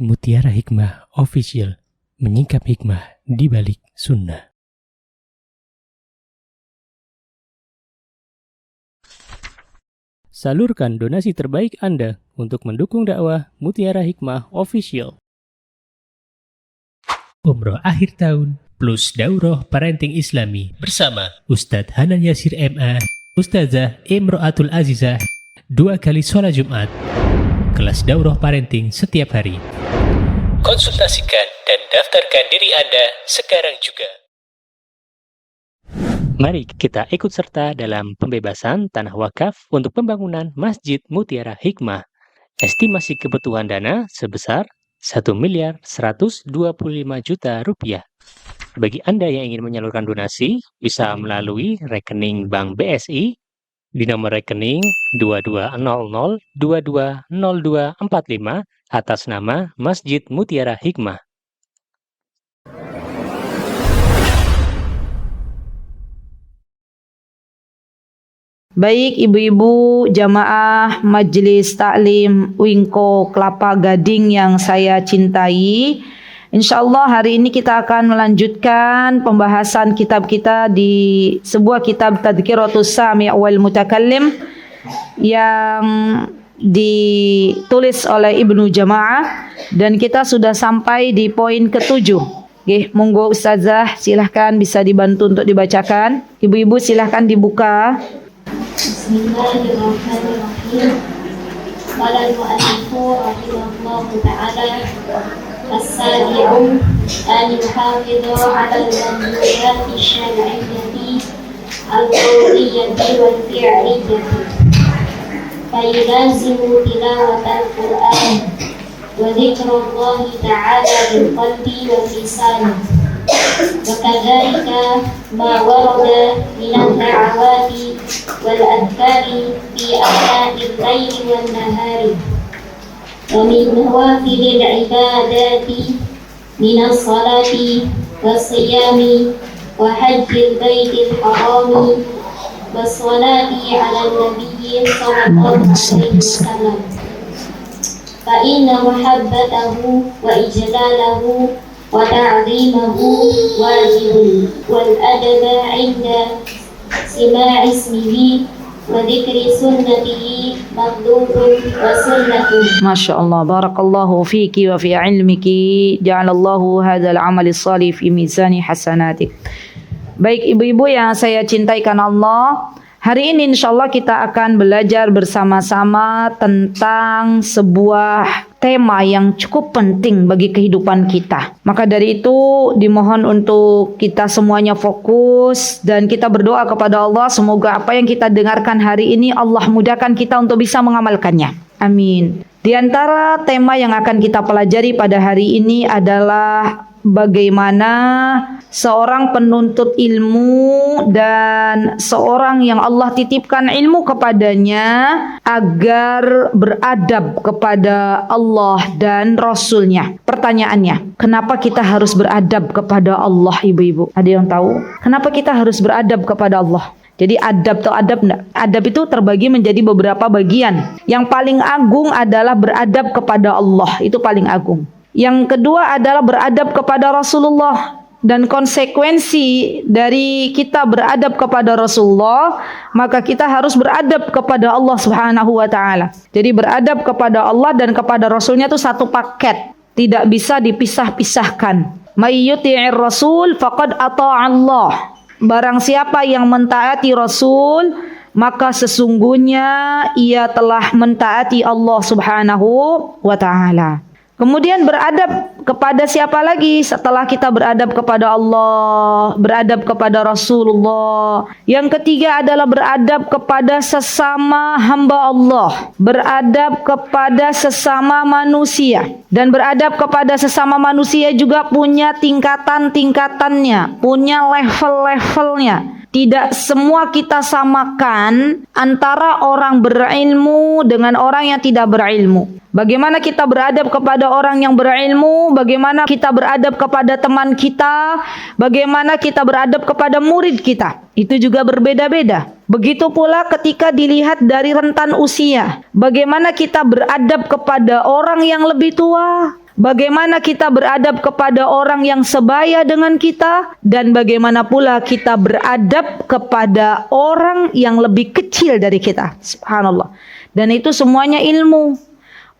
Mutiara Hikmah Official, menyingkap hikmah di balik sunnah. Salurkan donasi terbaik Anda untuk mendukung dakwah Mutiara Hikmah Official. Umroh akhir tahun plus Daurah Parenting Islami bersama Ustadz Hanan Yasir MA, Ustazah Imro'atul Azizah, 2 kali sholat Jumat. Kelas Daurah Parenting setiap hari. Konsultasikan dan daftarkan diri Anda sekarang juga. Mari kita ikut serta dalam pembebasan tanah wakaf untuk pembangunan Masjid Mutiara Hikmah. Estimasi kebutuhan dana sebesar 1.125 juta rupiah. Bagi Anda yang ingin menyalurkan donasi, bisa melalui rekening Bank BSI di nomor rekening 2200220245 atas nama Masjid Mutiara Hikmah. Baik ibu-ibu jamaah Majelis Taklim Wingko Kelapa Gading yang saya cintai, insyaallah hari ini kita akan melanjutkan pembahasan kitab kita di sebuah kitab Tadhkiratus Sami' wal Mutakallim yang ditulis oleh Ibnu Jamaah, dan kita sudah sampai di poin ke-7. Oke, monggo Ustazah silahkan bisa dibantu untuk dibacakan. Ibu-ibu silahkan dibuka. Bismillahirrahmanirrahim. Qala al-mu'allifu rahimahullahu ta'ala as-sabi'u an yuhafidhu 'ala al-manhiyati syar'iyyati al-qawliyyati wal fi'liyyati fayulazimu tilawatal Qur'an wa dzikrullahi ta'ala bil qalbi wal lisan wa kadzalika ma warada minad da'awati wal adhkari fi a'na'il laili wan nahari wa min nawafilil ibadati minas salati was-siyami wa hajjil baitil harami was-salati 'alan nabiyyi sallallahu alaihi wasallam fa inna muhabbatahu wa ijlalahu wa ta'zimahu wajibun wal adaba 'inda sima'i ismihi wa dzikri sunnatihi maghdubun wa sunnatun. Masya Allah, barakallahu fiki wa fi ilmiki, ja'alallahu hadzal amali shalih fi mizani hasanatik. Baik ibu-ibu yang saya cintai karena Allah, hari ini insyaallah kita akan belajar bersama-sama tentang sebuah tema yang cukup penting bagi kehidupan kita. Maka dari itu dimohon untuk kita semuanya fokus dan kita berdoa kepada Allah semoga apa yang kita dengarkan hari ini Allah mudahkan kita untuk bisa mengamalkannya. Amin. Di antara tema yang akan kita pelajari pada hari ini adalah bagaimana seorang penuntut ilmu dan seorang yang Allah titipkan ilmu kepadanya agar beradab kepada Allah dan Rasulnya. Pertanyaannya, kenapa kita harus beradab kepada Allah, ibu-ibu? Ada yang tahu? Kenapa kita harus beradab kepada Allah? Jadi adab atau adab enggak? Adab itu terbagi menjadi beberapa bagian. Yang paling agung adalah beradab kepada Allah, itu paling agung. Yang kedua adalah beradab kepada Rasulullah, dan konsekuensi dari kita beradab kepada Rasulullah, maka kita harus beradab kepada Allah Subhanahu wa taala. Jadi beradab kepada Allah dan kepada Rasulnya itu satu paket, tidak bisa dipisah-pisahkan. May yuti'ir rasul faqad ata'a Allah. Barang siapa yang mentaati Rasul, maka sesungguhnya ia telah mentaati Allah Subhanahu wa taala. Kemudian beradab kepada siapa lagi setelah kita beradab kepada Allah, beradab kepada Rasulullah. Yang ketiga adalah beradab kepada sesama hamba Allah, beradab kepada sesama manusia. Dan beradab kepada sesama manusia juga punya tingkatan-tingkatannya, punya level-levelnya. Tidak semua kita samakan antara orang berilmu dengan orang yang tidak berilmu. Bagaimana kita beradab kepada orang yang berilmu, bagaimana kita beradab kepada teman kita, bagaimana kita beradab kepada murid kita. Itu juga berbeda-beda. Begitu pula ketika dilihat dari rentan usia, bagaimana kita beradab kepada orang yang lebih tua, bagaimana kita beradab kepada orang yang sebaya dengan kita, dan bagaimana pula kita beradab kepada orang yang lebih kecil dari kita. Subhanallah. Dan itu semuanya ilmu,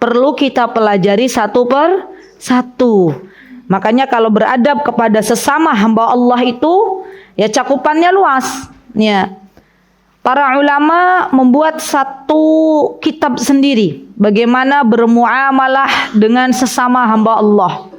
perlu kita pelajari satu per satu. Makanya kalau beradab kepada sesama hamba Allah itu ya cakupannya luas. Ya. Para ulama membuat satu kitab sendiri bagaimana bermuamalah dengan sesama hamba Allah.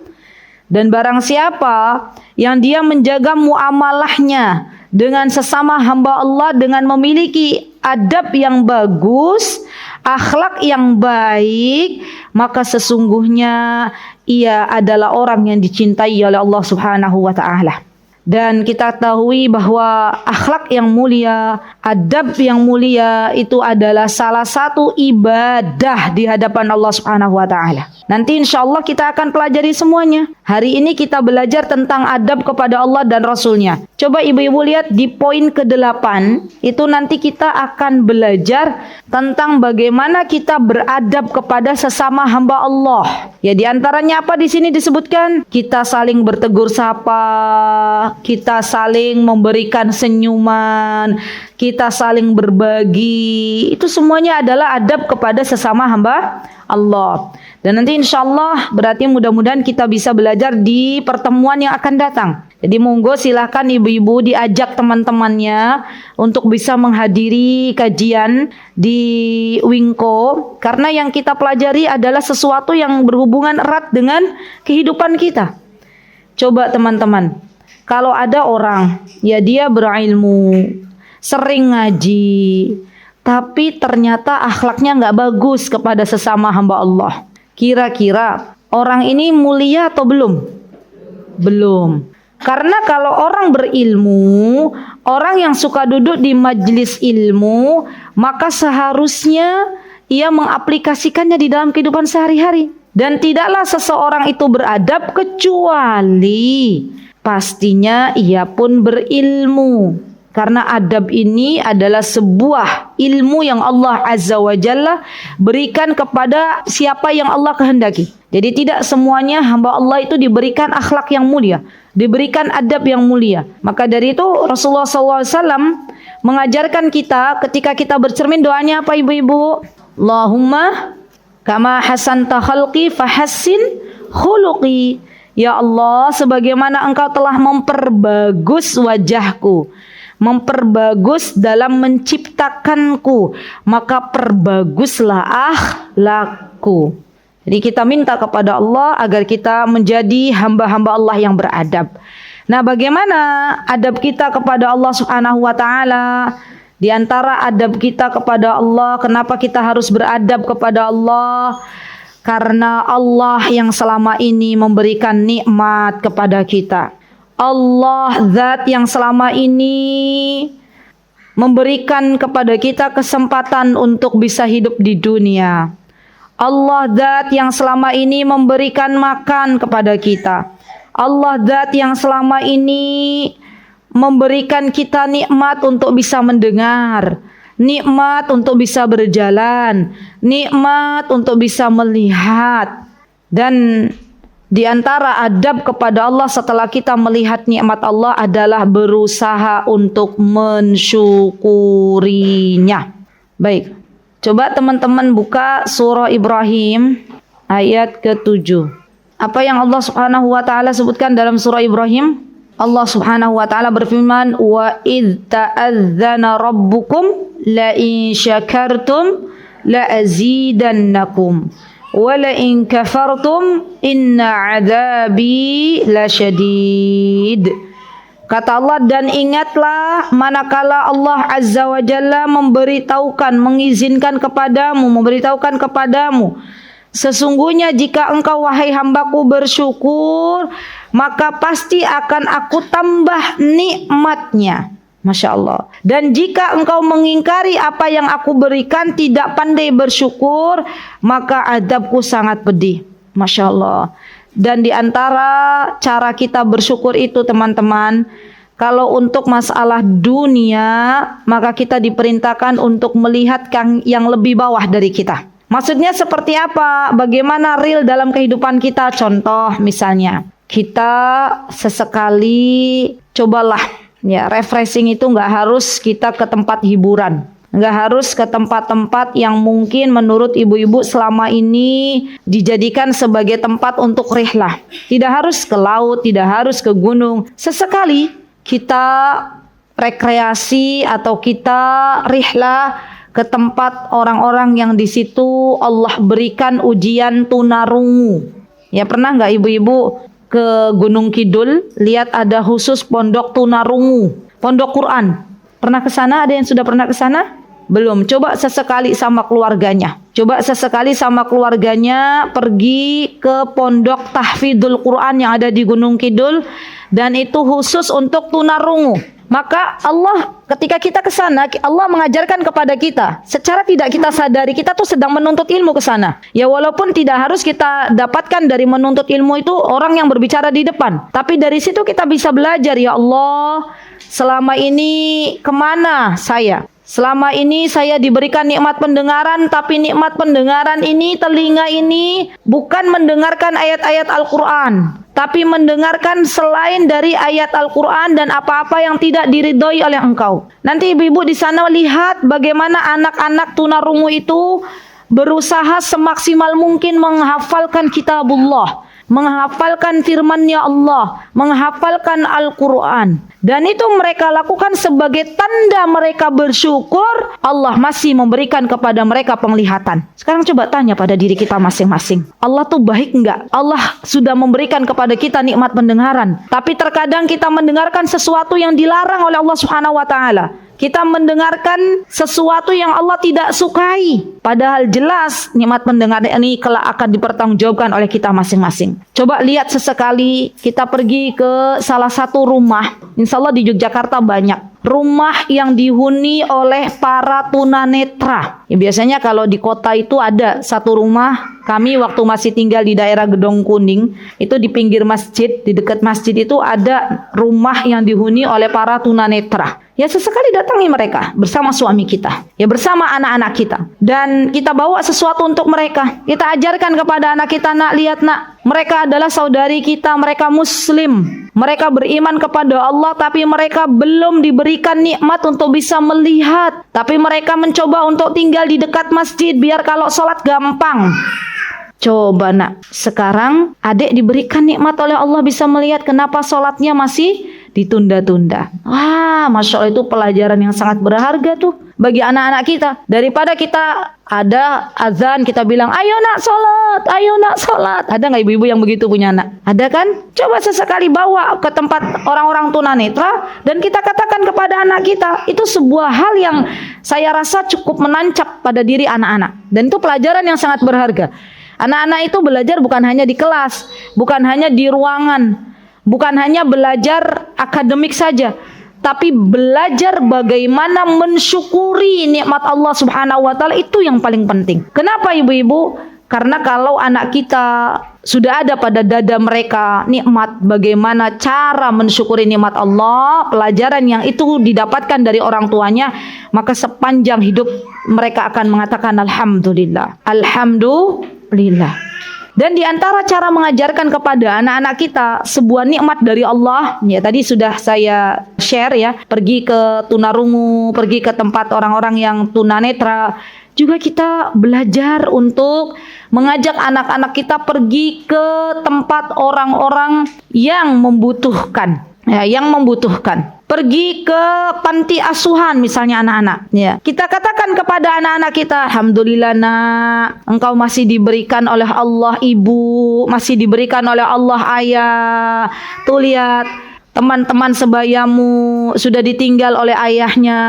Dan barang siapa yang dia menjaga muamalahnya dengan sesama hamba Allah dengan memiliki adab yang bagus, akhlak yang baik, maka sesungguhnya ia adalah orang yang dicintai oleh Allah Subhanahu wa taala. Dan kita ketahui bahwa akhlak yang mulia, adab yang mulia itu adalah salah satu ibadah di hadapan Allah Subhanahu wa taala. Nanti insyaallah kita akan pelajari semuanya. Hari ini kita belajar tentang adab kepada Allah dan Rasulnya. Coba ibu-ibu lihat di poin ke-8, itu nanti kita akan belajar tentang bagaimana kita beradab kepada sesama hamba Allah. Ya, di antaranya apa di sini disebutkan? Kita saling bertegur sapa, kita saling memberikan senyuman, kita saling berbagi. Itu semuanya adalah adab kepada sesama hamba Allah. Dan nanti insyaallah berarti mudah-mudahan kita bisa belajar di pertemuan yang akan datang. Jadi monggo silahkan ibu-ibu diajak teman-temannya untuk bisa menghadiri kajian di Wingko, karena yang kita pelajari adalah sesuatu yang berhubungan erat dengan kehidupan kita. Coba teman-teman, kalau ada orang ya dia berilmu, sering ngaji, tapi ternyata akhlaknya nggak bagus kepada sesama hamba Allah, kira-kira orang ini mulia atau belum? Belum. Karena kalau orang berilmu, orang yang suka duduk di majelis ilmu, maka seharusnya ia mengaplikasikannya di dalam kehidupan sehari-hari. Dan tidaklah seseorang itu beradab kecuali pastinya ia pun berilmu. Karena adab ini adalah sebuah ilmu yang Allah Azza wa Jalla berikan kepada siapa yang Allah kehendaki. Jadi tidak semuanya hamba Allah itu diberikan akhlak yang mulia, diberikan adab yang mulia. Maka dari itu Rasulullah SAW mengajarkan kita ketika kita bercermin doanya apa ibu-ibu? Allahumma kama hasanta khalqi fahassin khuluqi. Ya Allah, sebagaimana engkau telah memperbagus wajahku, memperbagus dalam menciptakanku, maka perbaguslah akhlakku. Jadi kita minta kepada Allah agar kita menjadi hamba-hamba Allah yang beradab. Nah, bagaimana adab kita kepada Allah Subhanahu wa taala? Di antara adab kita kepada Allah, kenapa kita harus beradab kepada Allah? Karena Allah yang selama ini memberikan nikmat kepada kita. Allah zat yang selama ini memberikan kepada kita kesempatan untuk bisa hidup di dunia. Allah zat yang selama ini memberikan makan kepada kita. Allah zat yang selama ini memberikan kita nikmat untuk bisa mendengar, nikmat untuk bisa berjalan, nikmat untuk bisa melihat. Dan di antara adab kepada Allah setelah kita melihat nikmat Allah adalah berusaha untuk mensyukurinya. Baik, coba teman-teman buka surah Ibrahim ayat ke-7. Apa yang Allah Subhanahu wa taala sebutkan dalam surah Ibrahim? Allah Subhanahu wa taala berfirman, "Wa idz ta'adzana rabbukum la in syakartum la azidannakum." Wala in kafartum inna adzabi lasyadid. Kata Allah, dan ingatlah manakala Allah Azza wa Jalla mengizinkan kepadamu, sesungguhnya jika engkau wahai hambaku bersyukur, maka pasti akan aku tambah nikmatnya. Masya Allah. Dan jika engkau mengingkari apa yang aku berikan, tidak pandai bersyukur, maka adabku sangat pedih. Masya Allah. Dan di antara cara kita bersyukur itu teman-teman, kalau untuk masalah dunia, maka kita diperintahkan untuk melihat yang lebih bawah dari kita. Maksudnya seperti apa? Bagaimana real dalam kehidupan kita? Contoh misalnya, kita sesekali cobalah ya, refreshing itu nggak harus kita ke tempat hiburan. Nggak harus ke tempat-tempat yang mungkin menurut ibu-ibu selama ini dijadikan sebagai tempat untuk rihlah. Tidak harus ke laut, tidak harus ke gunung. Sesekali kita rekreasi atau kita rihlah ke tempat orang-orang yang di situ Allah berikan ujian tunarungu. Ya, pernah nggak ibu-ibu ke Gunung Kidul lihat ada khusus pondok tunarungu, pondok Quran? Pernah ke sana? Ada yang sudah pernah ke sana? Belum. Coba sesekali sama keluarganya. Coba sesekali sama keluarganya pergi ke pondok tahfidzul Quran yang ada di Gunung Kidul, dan itu khusus untuk tunarungu. Maka Allah ketika kita ke sana, Allah mengajarkan kepada kita secara tidak kita sadari kita tuh sedang menuntut ilmu ke sana. Ya, walaupun tidak harus kita dapatkan dari menuntut ilmu itu orang yang berbicara di depan, tapi dari situ kita bisa belajar. Ya Allah, selama ini kemana saya? Selama ini saya diberikan nikmat pendengaran, tapi nikmat pendengaran ini, telinga ini bukan mendengarkan ayat-ayat Al-Quran, tapi mendengarkan selain dari ayat Al-Quran dan apa-apa yang tidak diridhoi oleh engkau. Nanti ibu-ibu di sana lihat bagaimana anak-anak tunarungu itu berusaha semaksimal mungkin menghafalkan kitabullah, menghafalkan firman-Nya Allah, menghafalkan Al-Quran. Dan itu mereka lakukan sebagai tanda mereka bersyukur Allah masih memberikan kepada mereka penglihatan. Sekarang coba tanya pada diri kita masing-masing. Allah tuh baik enggak? Allah sudah memberikan kepada kita nikmat pendengaran, tapi terkadang kita mendengarkan sesuatu yang dilarang oleh Allah Subhanahu wa taala. Kita mendengarkan sesuatu yang Allah tidak sukai. Padahal jelas nikmat pendengaran ini kelak akan dipertanggungjawabkan oleh kita masing-masing. Coba lihat sesekali kita pergi ke salah satu rumah. Insya Allah di Yogyakarta banyak rumah yang dihuni oleh para tunanetra. Ya, biasanya kalau di kota itu ada satu rumah. Kami waktu masih tinggal di daerah Gedong Kuning, itu di pinggir masjid, di dekat masjid itu ada rumah yang dihuni oleh para tunanetra. Ya, sesekali datangi mereka bersama suami kita, ya bersama anak-anak kita, dan kita bawa sesuatu untuk mereka. Kita ajarkan kepada anak kita, nak, lihat nak, mereka adalah saudari kita, mereka muslim, mereka beriman kepada Allah, tapi mereka belum diberikan nikmat untuk bisa melihat, tapi mereka mencoba untuk tinggal di dekat masjid biar kalau sholat gampang. Coba nak, sekarang adik diberikan nikmat oleh Allah bisa melihat, kenapa sholatnya masih ditunda-tunda? Wah, Masya Allah, itu pelajaran yang sangat berharga tuh bagi anak-anak kita. Daripada kita ada azan, kita bilang, ayo nak sholat, ayo nak sholat. Ada nggak ibu-ibu yang begitu punya anak? Ada kan? Coba sesekali bawa ke tempat orang-orang tunanetra dan kita katakan kepada anak kita. Itu sebuah hal yang saya rasa cukup menancap pada diri anak-anak. Dan itu pelajaran yang sangat berharga. Anak-anak itu belajar bukan hanya di kelas, bukan hanya di ruangan, bukan hanya belajar akademik saja, tapi belajar bagaimana mensyukuri nikmat Allah Subhanahu wa taala. Itu yang paling penting. Kenapa ibu-ibu? Karena kalau anak kita sudah ada pada dada mereka nikmat, bagaimana cara mensyukuri nikmat Allah, pelajaran yang itu didapatkan dari orang tuanya, maka sepanjang hidup mereka akan mengatakan alhamdulillah, alhamdulillah. Dan di antara cara mengajarkan kepada anak-anak kita sebuah nikmat dari Allah, ya tadi sudah saya share ya, pergi ke tunarungu, pergi ke tempat orang-orang yang tunanetra, juga kita belajar untuk mengajak anak-anak kita pergi ke tempat orang-orang yang membutuhkan, ya, yang membutuhkan. Pergi ke panti asuhan misalnya anak-anak, ya. Kita katakan kepada anak-anak kita, alhamdulillah nak, engkau masih diberikan oleh Allah ibu, masih diberikan oleh Allah ayah. Tuh lihat, teman-teman sebayamu sudah ditinggal oleh ayahnya,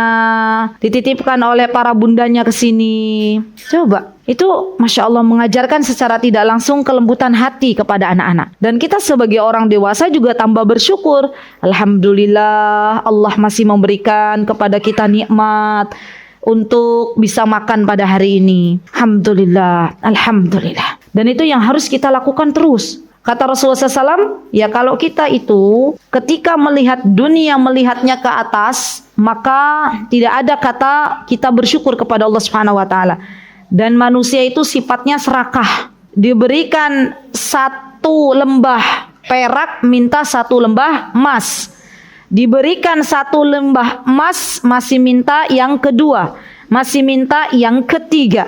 dititipkan oleh para bundanya ke sini. Coba, itu Masya Allah mengajarkan secara tidak langsung kelembutan hati kepada anak-anak. Dan kita sebagai orang dewasa juga tambah bersyukur. Alhamdulillah Allah masih memberikan kepada kita nikmat untuk bisa makan pada hari ini. Alhamdulillah, alhamdulillah. Dan itu yang harus kita lakukan terus. Kata Rasulullah SAW, ya kalau kita itu ketika melihat dunia, melihatnya ke atas, maka tidak ada kata kita bersyukur kepada Allah Subhanahu wa taala. Dan manusia itu sifatnya serakah. Diberikan satu lembah perak, minta satu lembah emas. Diberikan satu lembah emas, masih minta yang kedua, masih minta yang ketiga.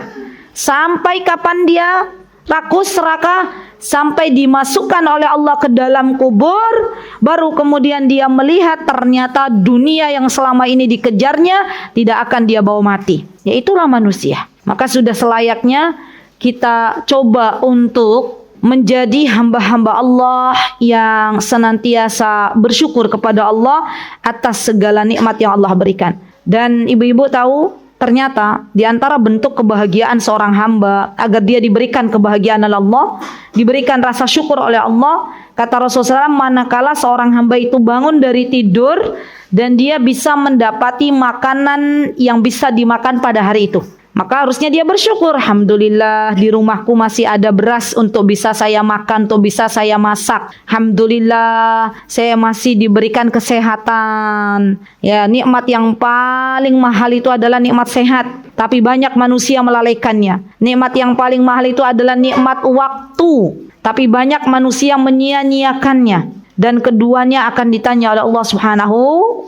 Sampai kapan dia rakus, serakah? Sampai dimasukkan oleh Allah ke dalam kubur, baru kemudian dia melihat ternyata dunia yang selama ini dikejarnya tidak akan dia bawa mati. Ya itulah manusia. Maka sudah selayaknya kita coba untuk menjadi hamba-hamba Allah yang senantiasa bersyukur kepada Allah atas segala nikmat yang Allah berikan. Dan ibu-ibu tahu, ternyata di antara bentuk kebahagiaan seorang hamba agar dia diberikan kebahagiaan oleh Allah, diberikan rasa syukur oleh Allah, kata Rasulullah SAW, manakala seorang hamba itu bangun dari tidur dan dia bisa mendapati makanan yang bisa dimakan pada hari itu, maka harusnya dia bersyukur. Alhamdulillah di rumahku masih ada beras untuk bisa saya makan, untuk bisa saya masak. Alhamdulillah saya masih diberikan kesehatan. Ya, nikmat yang paling mahal itu adalah nikmat sehat. Tapi banyak manusia melalaikannya. Nikmat yang paling mahal itu adalah nikmat waktu. Tapi banyak manusia menyia-nyiakannya. Dan keduanya akan ditanya oleh Allah Subhanahu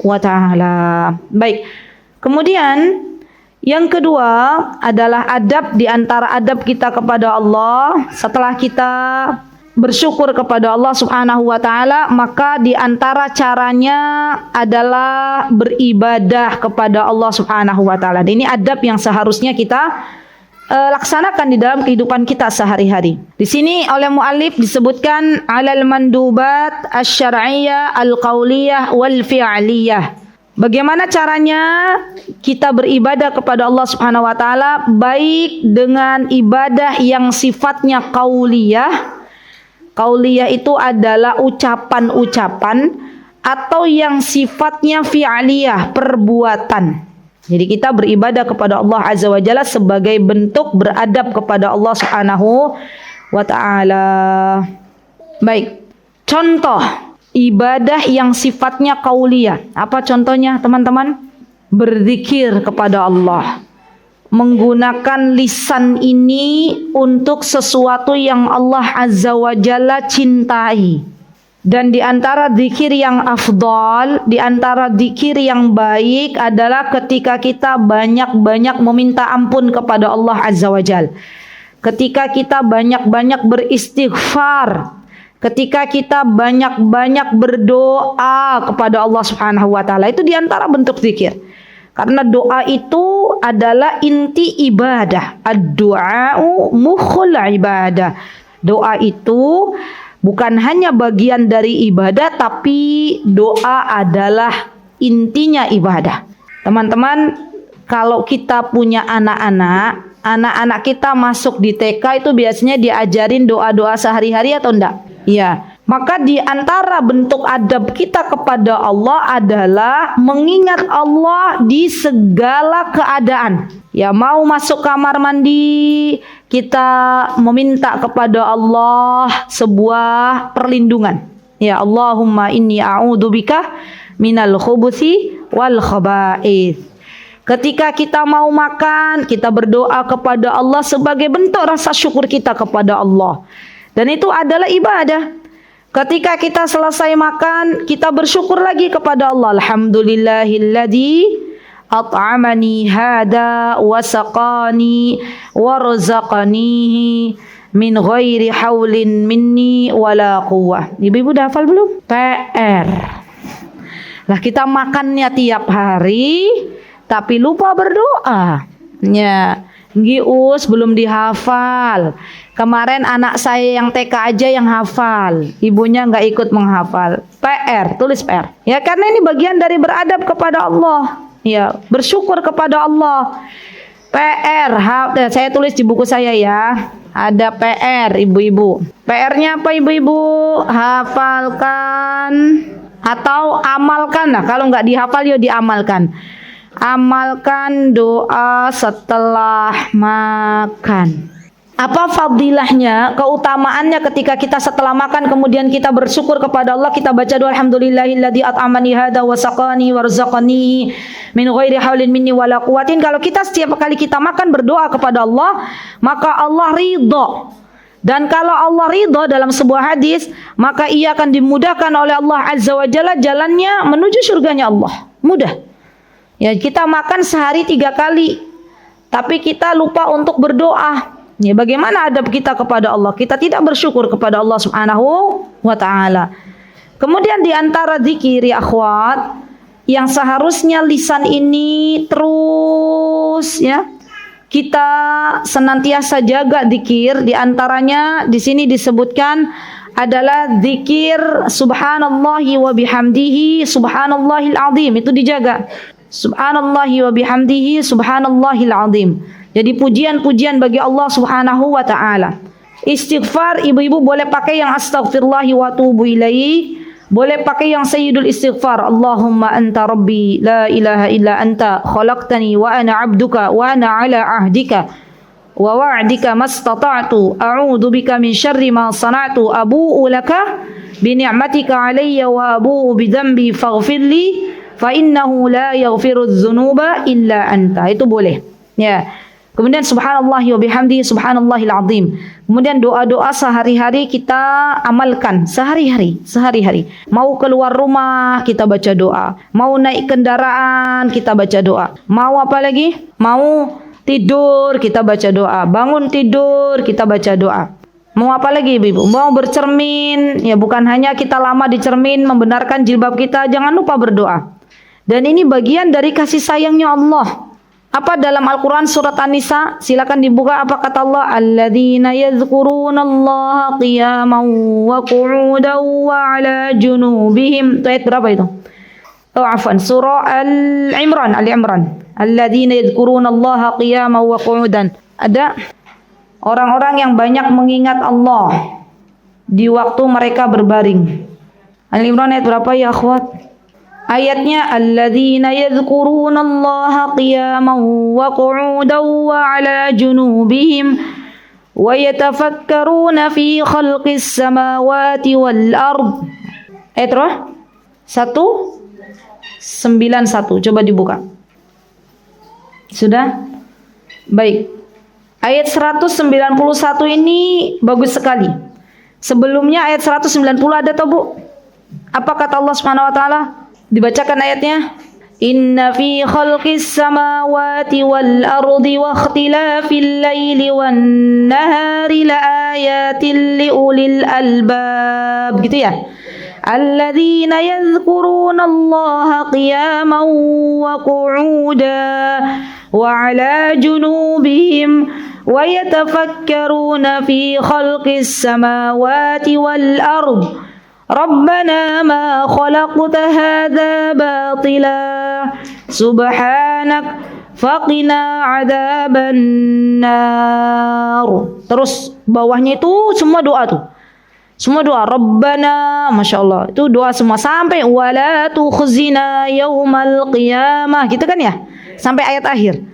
wa Ta'ala. Baik. Kemudian yang kedua adalah adab di antara adab kita kepada Allah. Setelah kita bersyukur kepada Allah Subhanahu wa Ta'ala, maka di antara caranya adalah beribadah kepada Allah Subhanahu wa Ta'ala. Ini adab yang seharusnya kita laksanakan di dalam kehidupan kita sehari-hari. Di sini oleh muallif disebutkan alal mandubat asy-syar'iyyah al-qauliyah wal fi'liyah. Bagaimana caranya kita beribadah kepada Allah Subhanahu wa Ta'ala, baik dengan ibadah yang sifatnya qauliyah. Qauliyah itu adalah ucapan-ucapan, atau yang sifatnya fi'liyah, perbuatan. Jadi kita beribadah kepada Allah Azza wa Jalla sebagai bentuk beradab kepada Allah Subhanahu wa Ta'ala. Baik, contoh ibadah yang sifatnya qauliyah. Apa contohnya teman-teman? Berzikir kepada Allah. Menggunakan lisan ini untuk sesuatu yang Allah Azza wa Jalla cintai. Dan di antara zikir yang afdal, di antara zikir yang baik adalah ketika kita banyak-banyak meminta ampun kepada Allah Azza wa Jalla. Ketika kita banyak-banyak beristighfar. Ketika kita banyak-banyak berdoa kepada Allah Subhanahu wa Ta'ala. Itu di antara bentuk zikir. Karena doa itu adalah inti ibadah. Ad-du'a'u mukhul ibadah. Doa itu bukan hanya bagian dari ibadah, tapi doa adalah intinya ibadah. Teman-teman, kalau kita punya anak-anak kita masuk di TK itu biasanya diajarin doa-doa sehari-hari atau enggak? Ya, maka di antara bentuk adab kita kepada Allah adalah mengingat Allah di segala keadaan. Ya, mau masuk kamar mandi, kita meminta kepada Allah sebuah perlindungan. Ya, Allahumma inni a'udzubika minal khubuthi wal khaba'ith. Ketika kita mau makan, kita berdoa kepada Allah sebagai bentuk rasa syukur kita kepada Allah. Dan itu adalah ibadah. Ketika kita selesai makan, kita bersyukur lagi kepada Allah. Alhamdulillahilladzi at'amani hada wa saqani wa razaqanihi min ghairi haulin minni wala quwwah. Ibu-ibu udah hafal belum? PR. Lah kita makannya tiap hari tapi lupa berdoa. Ya, Gius belum dihafal. Kemarin anak saya yang TK aja yang hafal, ibunya nggak ikut menghafal. PR, tulis PR. Ya, karena ini bagian dari beradab kepada Allah. Ya, bersyukur kepada Allah. PR, saya tulis di buku saya ya. Ada PR, ibu-ibu. PR-nya apa ibu-ibu? Hafalkan atau amalkan. Nah, kalau nggak dihafal ya diamalkan. Amalkan doa setelah makan. Apa fadilahnya, keutamaannya ketika kita setelah makan kemudian kita bersyukur kepada Allah, kita baca doa alhamdulillahilladzi at'amani hada wa saqani warzaqani min ghairi haulin minni wala quwwatin. Kalau kita setiap kali kita makan berdoa kepada Allah, maka Allah ridha. Dan kalau Allah ridha dalam sebuah hadis, maka ia akan dimudahkan oleh Allah Azza wa Jalla jalannya menuju surganya Allah. Mudah. Ya, kita makan sehari 3 kali, tapi kita lupa untuk berdoa. Ya, bagaimana adab kita kepada Allah? Kita tidak bersyukur kepada Allah Subhanahu wa taala. Kemudian di antara zikir ya akhwat yang seharusnya lisan ini terus ya kita senantiasa jaga zikir, di antaranya di sini disebutkan adalah zikir subhanallahi wa bihamdihi subhanallahil azim, itu dijaga. Subhanallahi wa bihamdihi subhanallahil azim. Jadi pujian-pujian bagi Allah Subhanahu wa taala. Istighfar ibu-ibu boleh pakai yang astaghfirullahi wa atubu ilaih, boleh pakai yang sayyidul istighfar. Allahumma anta rabbi la ilaha illa anta khalaqtani wa ana 'abduka wa ana 'ala 'ahdika wa wa'dika mastata'tu a'udzu bika min syarri ma sana'tu abu'u laka bi ni'matika 'alayya wa abu'u bi dhanbi faghfirli fa innahu la yaghfiru dzunuba illa anta. Itu boleh. Ya. Kemudian subhanallahi wa bihamdihi subhanallahil azim. Kemudian doa-doa sehari-hari kita amalkan sehari-hari. Mau keluar rumah kita baca doa, mau naik kendaraan kita baca doa. Mau apa lagi? Mau tidur kita baca doa, bangun tidur kita baca doa. Mau apa lagi ibu-ibu? Mau bercermin, ya bukan hanya kita lama di cermin membenarkan jilbab kita, jangan lupa berdoa. Dan ini bagian dari kasih sayangnya Allah. Apa dalam Al-Quran surat An-Nisa? Silakan dibuka, apa kata Allah? Alladzina yadhkurunallaha qiyaman wa qu'udan wa ala junubihim. Itu ayat berapa itu? Oh, afwan, surah Al-Imran. Alladzina yadhkurunallaha qiyaman wa qu'udan. Ada orang-orang yang banyak mengingat Allah di waktu mereka berbaring. Al-Imran ayat berapa ya akhwat? Ayatnya alladzina yadhkurunallaha qiyaman wa qu'udan wa 'ala junubihim wa yatafakkaruna fi khalqis samawati wal ard. Ayat berapa? 191. Coba dibuka. Sudah? Baik. Ayat 191 ini bagus sekali. Sebelumnya ayat 190 ada toh Bu? Apa kata Allah Subhanahu wa taala? Dibacakan ayatnya. Inna fi khalqis samawati wal ardi wa ikhtilafil laili wan nahari laayatin liulil albab. Gitu ya. Alladzina yadhkuruna Allaha qiyaman wa qu'udan wa 'ala junubihim wa yatafakkaruna fi khalqis samawati wal ardi. Rabbana ma khalaqta hadza batila subhanak faqina adzaban nar. Terus bawahnya itu semua doa tuh. Semua doa Rabbana, Masya Allah. Itu doa semua sampai wala tukhzina yaumal qiyamah. Gitu kan ya? Sampai ayat akhir.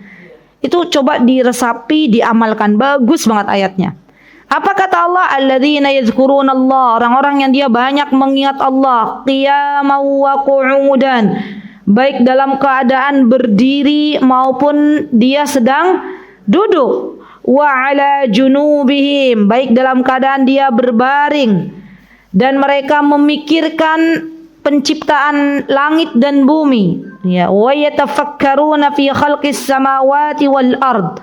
Itu coba diresapi, diamalkan. Bagus banget ayatnya. Apa kata Allah? Alladzina yadhkurunallah, orang-orang yang dia banyak mengingat Allah, qiyaman wa qu'udan, baik dalam keadaan berdiri maupun dia sedang duduk, wa 'ala junubihim, baik dalam keadaan dia berbaring, dan mereka memikirkan penciptaan langit dan bumi, ya, wa yatafakkaruna fi khalqis samawati wal ard.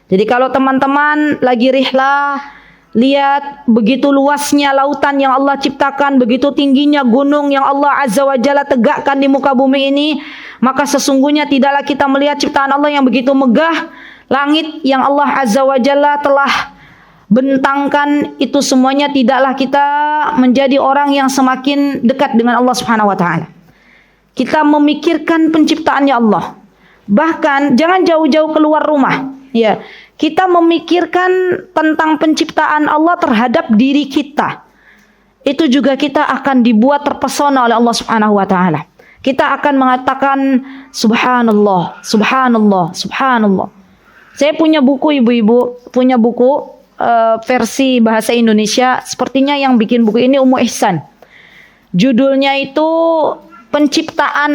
Jadi kalau teman-teman lagi rihlah, lihat begitu luasnya lautan yang Allah ciptakan, begitu tingginya gunung yang Allah Azza wa Jalla tegakkan di muka bumi ini, maka sesungguhnya tidaklah kita melihat ciptaan Allah yang begitu megah, langit yang Allah Azza wa Jalla telah bentangkan, itu semuanya tidaklah kita menjadi orang yang semakin dekat dengan Allah Subhanahu wa taala. Kita memikirkan penciptaannya Allah. Bahkan jangan jauh-jauh keluar rumah, ya. Kita memikirkan tentang penciptaan Allah terhadap diri kita. Itu juga kita akan dibuat terpesona oleh Allah Subhanahu wa taala. Kita akan mengatakan subhanallah, subhanallah, subhanallah. Saya punya buku ibu-ibu, punya buku versi bahasa Indonesia, sepertinya yang bikin buku ini Ummu Ihsan. Judulnya itu Penciptaan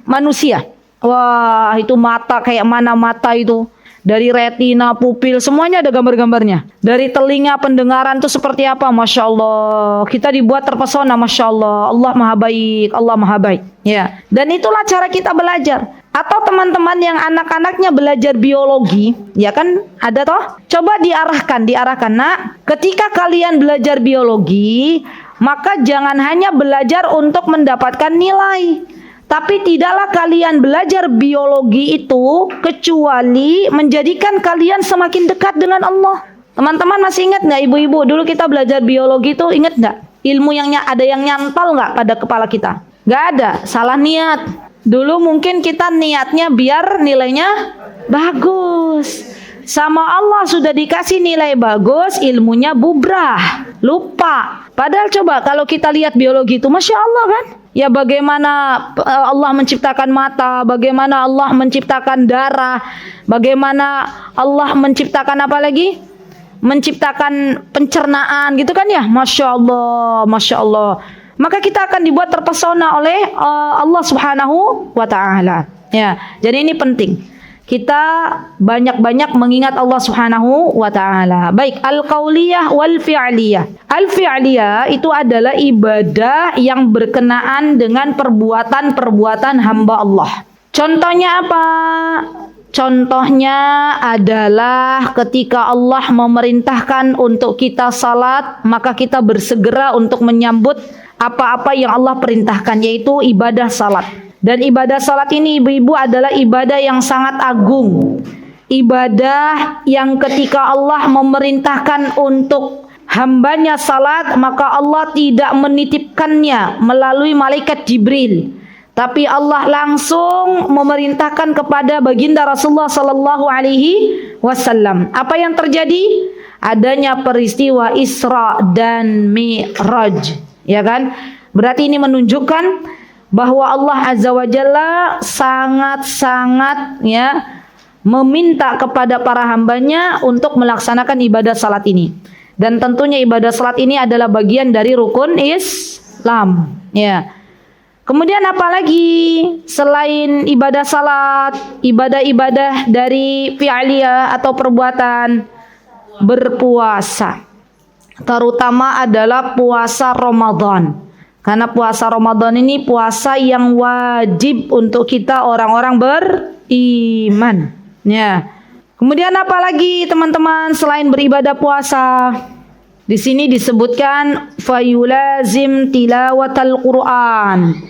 Manusia. Wah, itu mata kayak mana mata itu? Dari retina, pupil, semuanya ada gambar-gambarnya. Dari telinga, pendengaran itu seperti apa? Masya Allah. Kita dibuat terpesona, Masya Allah. Allah maha baik, Allah maha baik. Ya. Dan itulah cara kita belajar. Atau teman-teman yang anak-anaknya belajar biologi, ya kan ada toh? Coba diarahkan. Nak, ketika kalian belajar biologi, maka jangan hanya belajar untuk mendapatkan nilai. Tapi tidaklah kalian belajar biologi itu kecuali menjadikan kalian semakin dekat dengan Allah. Teman-teman masih ingat nggak ibu-ibu? Dulu kita belajar biologi itu, ingat nggak? Ilmu yang ada yang nyantol nggak pada kepala kita? Nggak ada, salah niat. Dulu mungkin kita niatnya biar nilainya bagus. Sama Allah sudah dikasih nilai bagus, ilmunya bubrah, lupa. Padahal coba kalau kita lihat biologi itu, Masya Allah kan? Ya bagaimana Allah menciptakan mata, bagaimana Allah menciptakan darah, bagaimana Allah menciptakan apa lagi? Menciptakan pencernaan gitu kan ya? Masya Allah, Masya Allah. Maka kita akan dibuat terpesona oleh Allah Subhanahu wa Ta'ala. Ya, jadi ini penting. Kita banyak-banyak mengingat Allah Subhanahu wa Ta'ala. Baik, al-qauliyah wal fi'liyah. Al-fi'liyah itu adalah ibadah yang berkenaan dengan perbuatan-perbuatan hamba Allah. Contohnya apa? Contohnya adalah ketika Allah memerintahkan untuk kita salat, maka kita bersegera untuk menyambut apa-apa yang Allah perintahkan, yaitu ibadah salat. Dan ibadah salat ini ibu-ibu adalah ibadah yang sangat agung. Ibadah yang ketika Allah memerintahkan untuk hambanya salat, maka Allah tidak menitipkannya melalui malaikat Jibril. Tapi Allah langsung memerintahkan kepada baginda Rasulullah sallallahu alaihi wasallam. Apa yang terjadi? Adanya peristiwa Isra dan Mi'raj, ya kan? Berarti ini menunjukkan bahwa Allah Azza wa Jalla sangat-sangat ya meminta kepada para hambanya untuk melaksanakan ibadah salat ini. Dan tentunya ibadah salat ini adalah bagian dari rukun Islam, ya. Kemudian apalagi selain ibadah salat, ibadah-ibadah dari fi'liyah atau perbuatan? Berpuasa. Terutama adalah puasa Ramadan. Karena puasa Ramadan ini puasa yang wajib untuk kita orang-orang beriman. Ya. Kemudian apalagi teman-teman selain beribadah puasa? Di sini disebutkan fayulazim tilawatal Quran.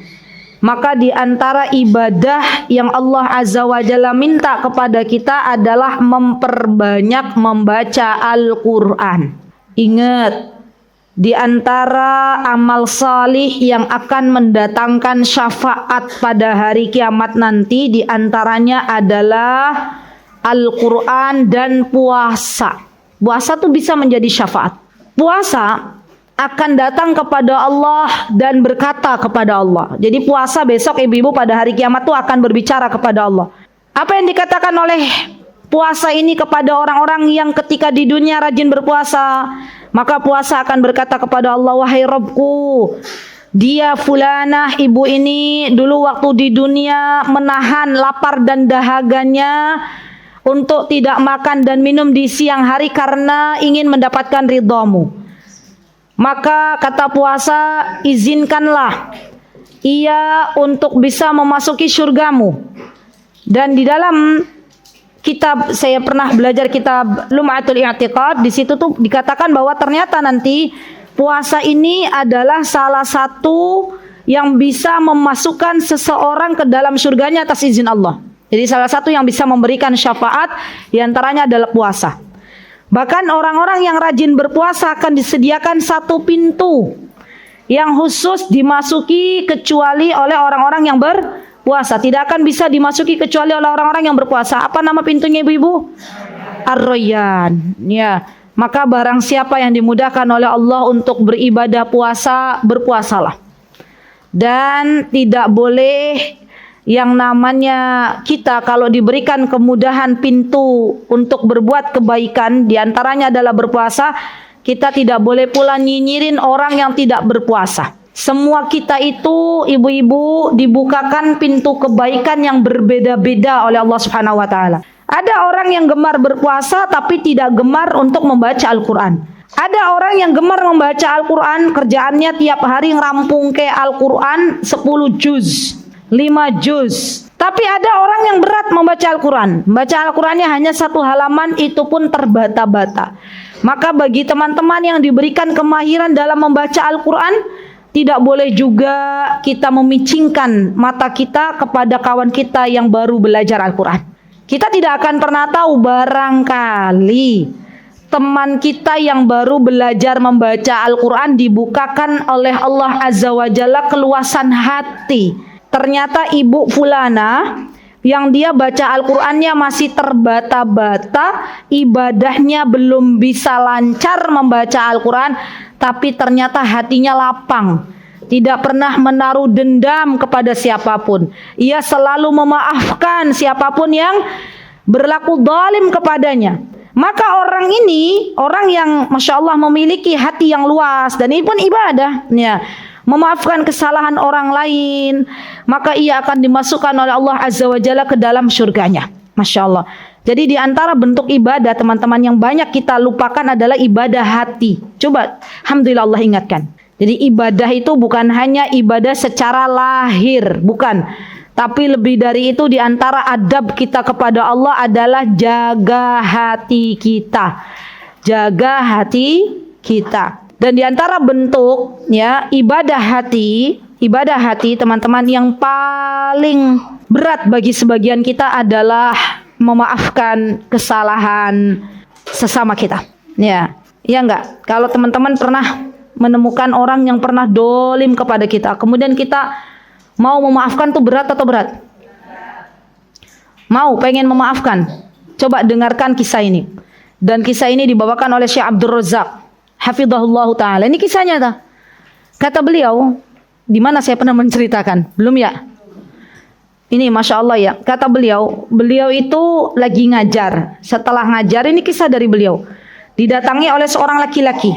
Maka di antara ibadah yang Allah Azza wa Jalla minta kepada kita adalah memperbanyak membaca Al-Quran. Ingat, di antara amal salih yang akan mendatangkan syafaat pada hari kiamat nanti, di antaranya adalah Al-Quran dan puasa. Puasa tuh bisa menjadi syafaat. Puasa akan datang kepada Allah dan berkata kepada Allah. Jadi puasa besok ibu-ibu pada hari kiamat tuh akan berbicara kepada Allah. Apa yang dikatakan oleh puasa ini kepada orang-orang yang ketika di dunia rajin berpuasa? Maka puasa akan berkata kepada Allah, wahai Rabbku, dia fulanah ibu ini dulu waktu di dunia menahan lapar dan dahaganya untuk tidak makan dan minum di siang hari karena ingin mendapatkan ridhamu. Maka kata puasa, izinkanlah ia untuk bisa memasuki surgamu. Dan di dalam kitab, saya pernah belajar kitab Lum'atul I'tiqad, di situ tuh dikatakan bahwa ternyata nanti puasa ini adalah salah satu yang bisa memasukkan seseorang ke dalam surganya atas izin Allah. Jadi salah satu yang bisa memberikan syafaat diantaranya adalah puasa. Bahkan orang-orang yang rajin berpuasa akan disediakan satu pintu yang khusus dimasuki kecuali oleh orang-orang yang berpuasa. Tidak akan bisa dimasuki kecuali oleh orang-orang yang berpuasa. Apa nama pintunya ibu-ibu? Ar-Rayyan. Ya, maka barang siapa yang dimudahkan oleh Allah untuk beribadah puasa, berpuasalah. Dan tidak boleh yang namanya kita kalau diberikan kemudahan pintu untuk berbuat kebaikan, diantaranya adalah berpuasa, kita tidak boleh pula nyinyirin orang yang tidak berpuasa. Semua kita itu ibu-ibu dibukakan pintu kebaikan yang berbeda-beda oleh Allah Subhanahu wa taala. Ada orang yang gemar berpuasa tapi tidak gemar untuk membaca Al-Qur'an. Ada orang yang gemar membaca Al-Qur'an, kerjaannya tiap hari ngerampung ke Al-Qur'an 10 juz, 5 juz. Tapi ada orang yang berat membaca Al-Qur'an. Membaca Al-Qur'annya hanya 1 halaman, itu pun terbata-bata. Maka bagi teman-teman yang diberikan kemahiran dalam membaca Al-Qur'an, tidak boleh juga kita memicingkan mata kita kepada kawan kita yang baru belajar Al-Qur'an. Kita tidak akan pernah tahu, barangkali teman kita yang baru belajar membaca Al-Qur'an dibukakan oleh Allah Azza wa Jalla keluasan hati. Ternyata ibu fulana yang dia baca Al-Qur'annya masih terbata-bata, ibadahnya belum bisa lancar membaca Al-Qur'an, tapi ternyata hatinya lapang, tidak pernah menaruh dendam kepada siapapun. Ia selalu memaafkan siapapun yang berlaku zalim kepadanya. Maka orang ini, orang yang Masya Allah memiliki hati yang luas, dan ini pun ibadah, ya, memaafkan kesalahan orang lain, maka ia akan dimasukkan oleh Allah Azza wa Jalla ke dalam surganya. Masya Allah. Jadi di antara bentuk ibadah teman-teman yang banyak kita lupakan adalah ibadah hati. Coba, alhamdulillah Allah ingatkan. Jadi ibadah itu bukan hanya ibadah secara lahir, bukan. Tapi lebih dari itu, di antara adab kita kepada Allah adalah jaga hati kita. Jaga hati kita. Dan di antara bentuk ya ibadah hati teman-teman yang paling berat bagi sebagian kita adalah memaafkan kesalahan sesama kita. Ya, ya enggak? Kalau teman-teman pernah menemukan orang yang pernah dolim kepada kita, kemudian kita mau memaafkan tuh berat atau berat? Mau, pengen memaafkan. Coba dengarkan kisah ini. Dan kisah ini dibawakan oleh Syekh Abdul Razak, hafizahullah ta'ala. Ini kisahnya tuh. Kata beliau, di mana saya pernah menceritakan? Belum ya? Ini Masya Allah ya. Kata beliau itu lagi ngajar. Setelah ngajar, ini kisah dari beliau, didatangi oleh seorang laki-laki.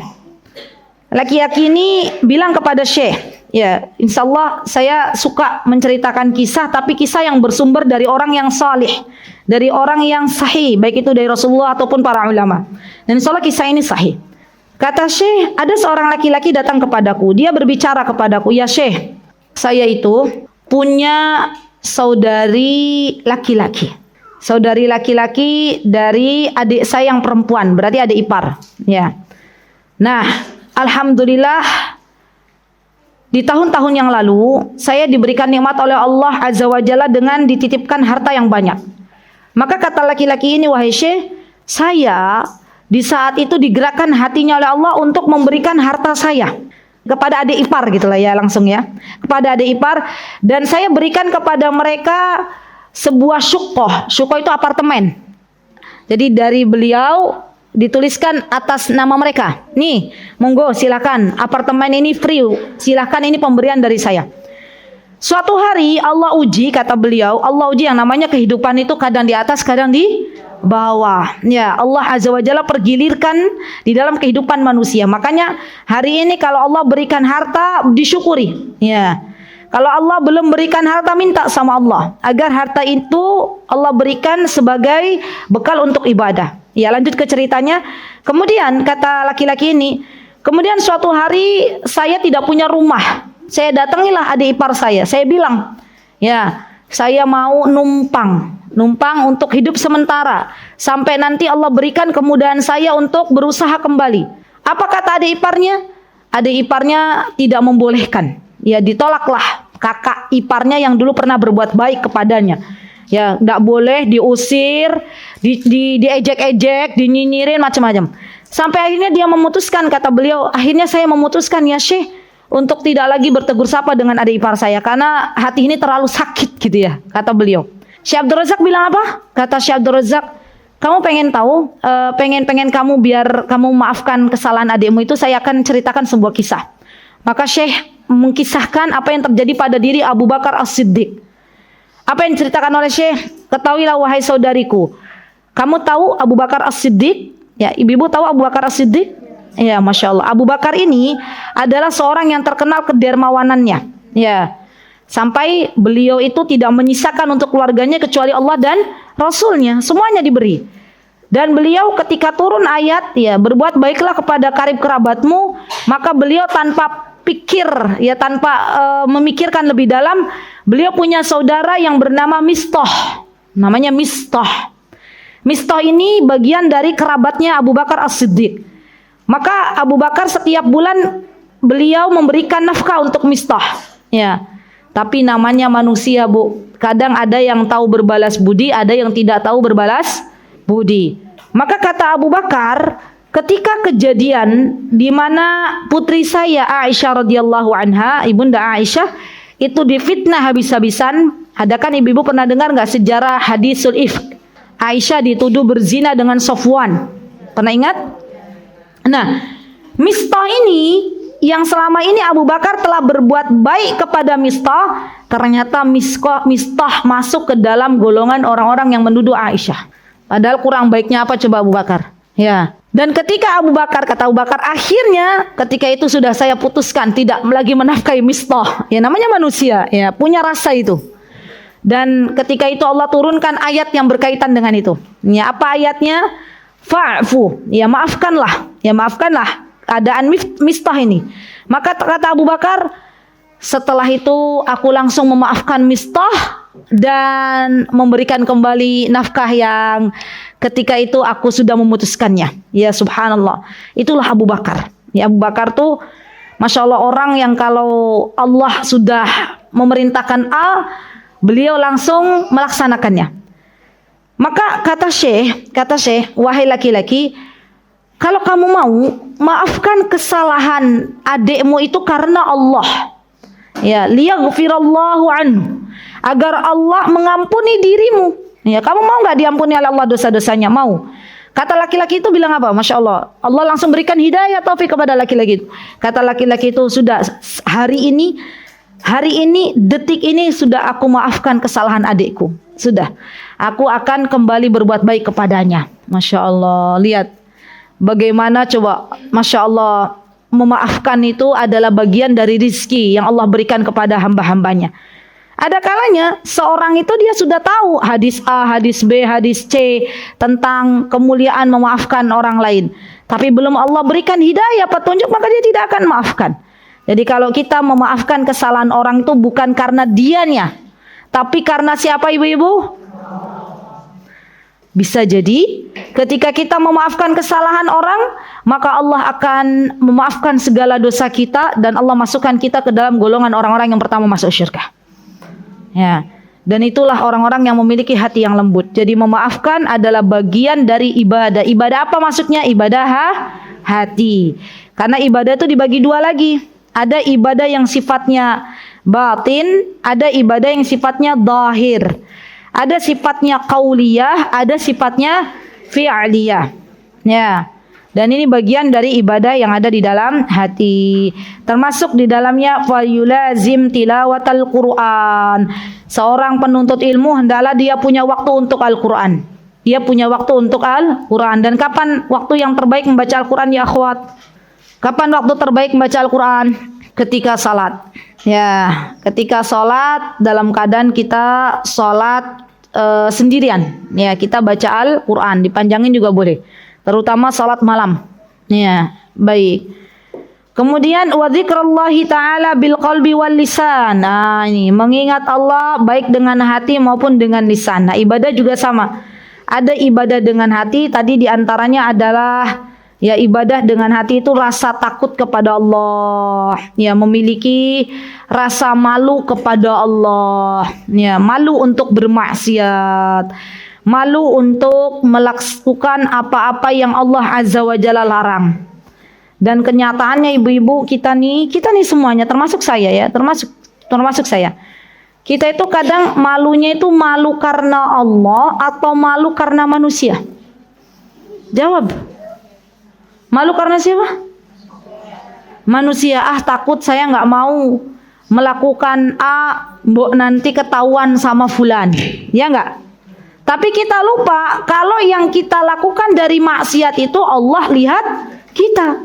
Laki-laki ini bilang kepada Syekh, ya, insya Allah saya suka menceritakan kisah, tapi kisah yang bersumber dari orang yang salih, dari orang yang sahih, baik itu dari Rasulullah ataupun para ulama. Dan insya Allah kisah ini sahih. Kata Syekh, ada seorang laki-laki datang kepadaku. Dia berbicara kepadaku, ya Syekh, saya itu punya saudari laki-laki. Saudari laki-laki dari adik saya yang perempuan, berarti adik ipar. Ya. Nah, alhamdulillah, di tahun-tahun yang lalu saya diberikan nikmat oleh Allah Azza wa Jalla dengan dititipkan harta yang banyak. Maka kata laki-laki ini, wahai Syekh, saya di saat itu digerakkan hatinya oleh Allah untuk memberikan harta saya kepada adik ipar, gitulah ya, langsung ya, kepada adik ipar, dan saya berikan kepada mereka sebuah syukoh. Syukoh itu apartemen. Jadi dari beliau dituliskan atas nama mereka, nih, monggo silakan, apartemen ini free, silakan, ini pemberian dari saya. Suatu hari Allah uji, kata beliau, Allah uji, yang namanya kehidupan itu kadang di atas, kadang di bawah. Ya, Allah Azza wa Jalla pergilirkan di dalam kehidupan manusia. Makanya hari ini kalau Allah berikan harta, disyukuri. Ya. Kalau Allah belum berikan harta, minta sama Allah agar harta itu Allah berikan sebagai bekal untuk ibadah. Ya, lanjut ke ceritanya. Kemudian kata laki-laki ini, kemudian suatu hari saya tidak punya rumah. Saya datangilah adik ipar saya. Saya bilang, ya, saya mau numpang untuk hidup sementara sampai nanti Allah berikan kemudahan saya untuk berusaha kembali. Apa kata adik iparnya? Adik iparnya tidak membolehkan. Ya, ditolaklah kakak iparnya yang dulu pernah berbuat baik kepadanya. Ya, tidak boleh, diusir, diejek-ejek, dinyinyirin, macam-macam. Sampai akhirnya dia memutuskan, kata beliau, akhirnya saya memutuskan, ya Syekh, untuk tidak lagi bertegur sapa dengan adik ipar saya karena hati ini terlalu sakit, gitu ya, kata beliau. Syekh Abdul Razak bilang apa? Kata Syekh Abdul Razak, kamu pengen tahu, pengen kamu biar kamu maafkan kesalahan adikmu itu, saya akan ceritakan sebuah kisah. Maka Syekh mengkisahkan apa yang terjadi pada diri Abu Bakar As-Siddiq. Apa yang diceritakan oleh Syekh? Ketahuilah wahai saudariku, kamu tahu Abu Bakar As-Siddiq? Ya, ibu-ibu tahu Abu Bakar As-Siddiq? Ya, Masya Allah. Abu Bakar ini adalah seorang yang terkenal kedermawanannya. Ya, sampai beliau itu tidak menyisakan untuk keluarganya kecuali Allah dan Rasulnya. Semuanya diberi. Dan beliau ketika turun ayat, ya, berbuat baiklah kepada karib kerabatmu, maka beliau tanpa pikir, ya, tanpa memikirkan lebih dalam, beliau punya saudara yang bernama Mistah. Namanya Mistah. Mistah ini bagian dari kerabatnya Abu Bakar As-Siddiq. Maka Abu Bakar setiap bulan beliau memberikan nafkah untuk Mistah. Ya. Tapi namanya manusia, Bu. Kadang ada yang tahu berbalas budi, ada yang tidak tahu berbalas budi. Maka kata Abu Bakar, ketika kejadian di mana putri saya Aisyah radhiyallahu anha, ibunda Aisyah itu difitnah habis-habisan. Ada kan ibu-ibu pernah dengar nggak sejarah hadisul ifk? Aisyah dituduh berzina dengan Sofwan. Pernah ingat? Nah, Mistah ini yang selama ini Abu Bakar telah berbuat baik kepada Mistah, ternyata Mistah masuk ke dalam golongan orang-orang yang menuduh Aisyah. Padahal kurang baiknya apa coba Abu Bakar? Ya. Dan ketika Abu Bakar, kata Abu Bakar, akhirnya ketika itu sudah saya putuskan tidak lagi menafkahi Mistah. Ya, namanya manusia, ya, punya rasa itu. Dan ketika itu Allah turunkan ayat yang berkaitan dengan itu. Ya, apa ayatnya? Fa'fu, ya maafkanlah. Ya maafkanlah keadaan Mistah ini. Maka kata Abu Bakar, setelah itu aku langsung memaafkan Mistah dan memberikan kembali nafkah yang ketika itu aku sudah memutuskannya. Ya subhanallah. Itulah Abu Bakar. Ya, Abu Bakar tuh Masya Allah orang yang kalau Allah sudah memerintahkan A, beliau langsung melaksanakannya. Maka kata Syekh, wahai laki-laki, kalau kamu mau, maafkan kesalahan adikmu itu karena Allah. Ya, liyaghfirallahu anhu, agar Allah mengampuni dirimu. Ya, kamu mau nggak diampuni oleh Allah dosa-dosanya? Mau. Kata laki-laki itu bilang apa? Masya Allah. Allah langsung berikan hidayah taufik kepada laki-laki itu. Kata laki-laki itu, sudah hari ini, detik ini sudah aku maafkan kesalahan adikku. Sudah. Aku akan kembali berbuat baik kepadanya. Masya Allah. Lihat. Bagaimana coba. Masya Allah. Memaafkan itu adalah bagian dari rizki yang Allah berikan kepada hamba-hambanya. Ada kalanya seorang itu dia sudah tahu hadis A, hadis B, hadis C tentang kemuliaan memaafkan orang lain. Tapi belum Allah berikan hidayah, petunjuk, maka dia tidak akan maafkan. Jadi kalau kita memaafkan kesalahan orang itu bukan karena dianya, tapi karena siapa ibu-ibu? Bisa jadi ketika kita memaafkan kesalahan orang, maka Allah akan memaafkan segala dosa kita dan Allah masukkan kita ke dalam golongan orang-orang yang pertama masuk syurga. Ya, dan itulah orang-orang yang memiliki hati yang lembut. Jadi memaafkan adalah bagian dari ibadah. Ibadah apa maksudnya? Ibadah hati. Karena ibadah itu dibagi dua lagi. Ada ibadah yang sifatnya batin, ada ibadah yang sifatnya zahir. Ada sifatnya qauliyah, ada sifatnya fi'liyah. Ya. Dan ini bagian dari ibadah yang ada di dalam hati. Termasuk di dalamnya fayulazim tilawatal Qur'an. Seorang penuntut ilmu hendaklah dia punya waktu untuk Al-Qur'an. Dia punya waktu untuk Al-Qur'an. Dan kapan waktu yang terbaik membaca Al-Qur'an ya akhwat? Kapan waktu terbaik membaca Al-Qur'an? Ketika salat. Ya, ketika salat dalam keadaan kita salat sendirian. Ya, kita baca Al-Qur'an, dipanjangin juga boleh. Terutama salat malam. Ya, baik. Kemudian wa dzikrallahi ta'ala bil qalbi wal lisan. Nah, ini mengingat Allah baik dengan hati maupun dengan lisan. Nah, ibadah juga sama. Ada ibadah dengan hati, tadi diantaranya adalah ya ibadah dengan hati itu rasa takut kepada Allah. Ya, memiliki rasa malu kepada Allah. Ya, malu untuk bermaksiat. Malu untuk melakukan apa-apa yang Allah Azza wa Jalla larang. Dan kenyataannya ibu-ibu kita nih semuanya termasuk saya ya, termasuk saya. Kita itu kadang malunya itu malu karena Allah atau malu karena manusia? Jawab. Malu karena siapa? Manusia. Takut saya nggak mau melakukan A mbok nanti ketahuan sama fulan. Ya enggak? Tapi kita lupa kalau yang kita lakukan dari maksiat itu Allah lihat kita.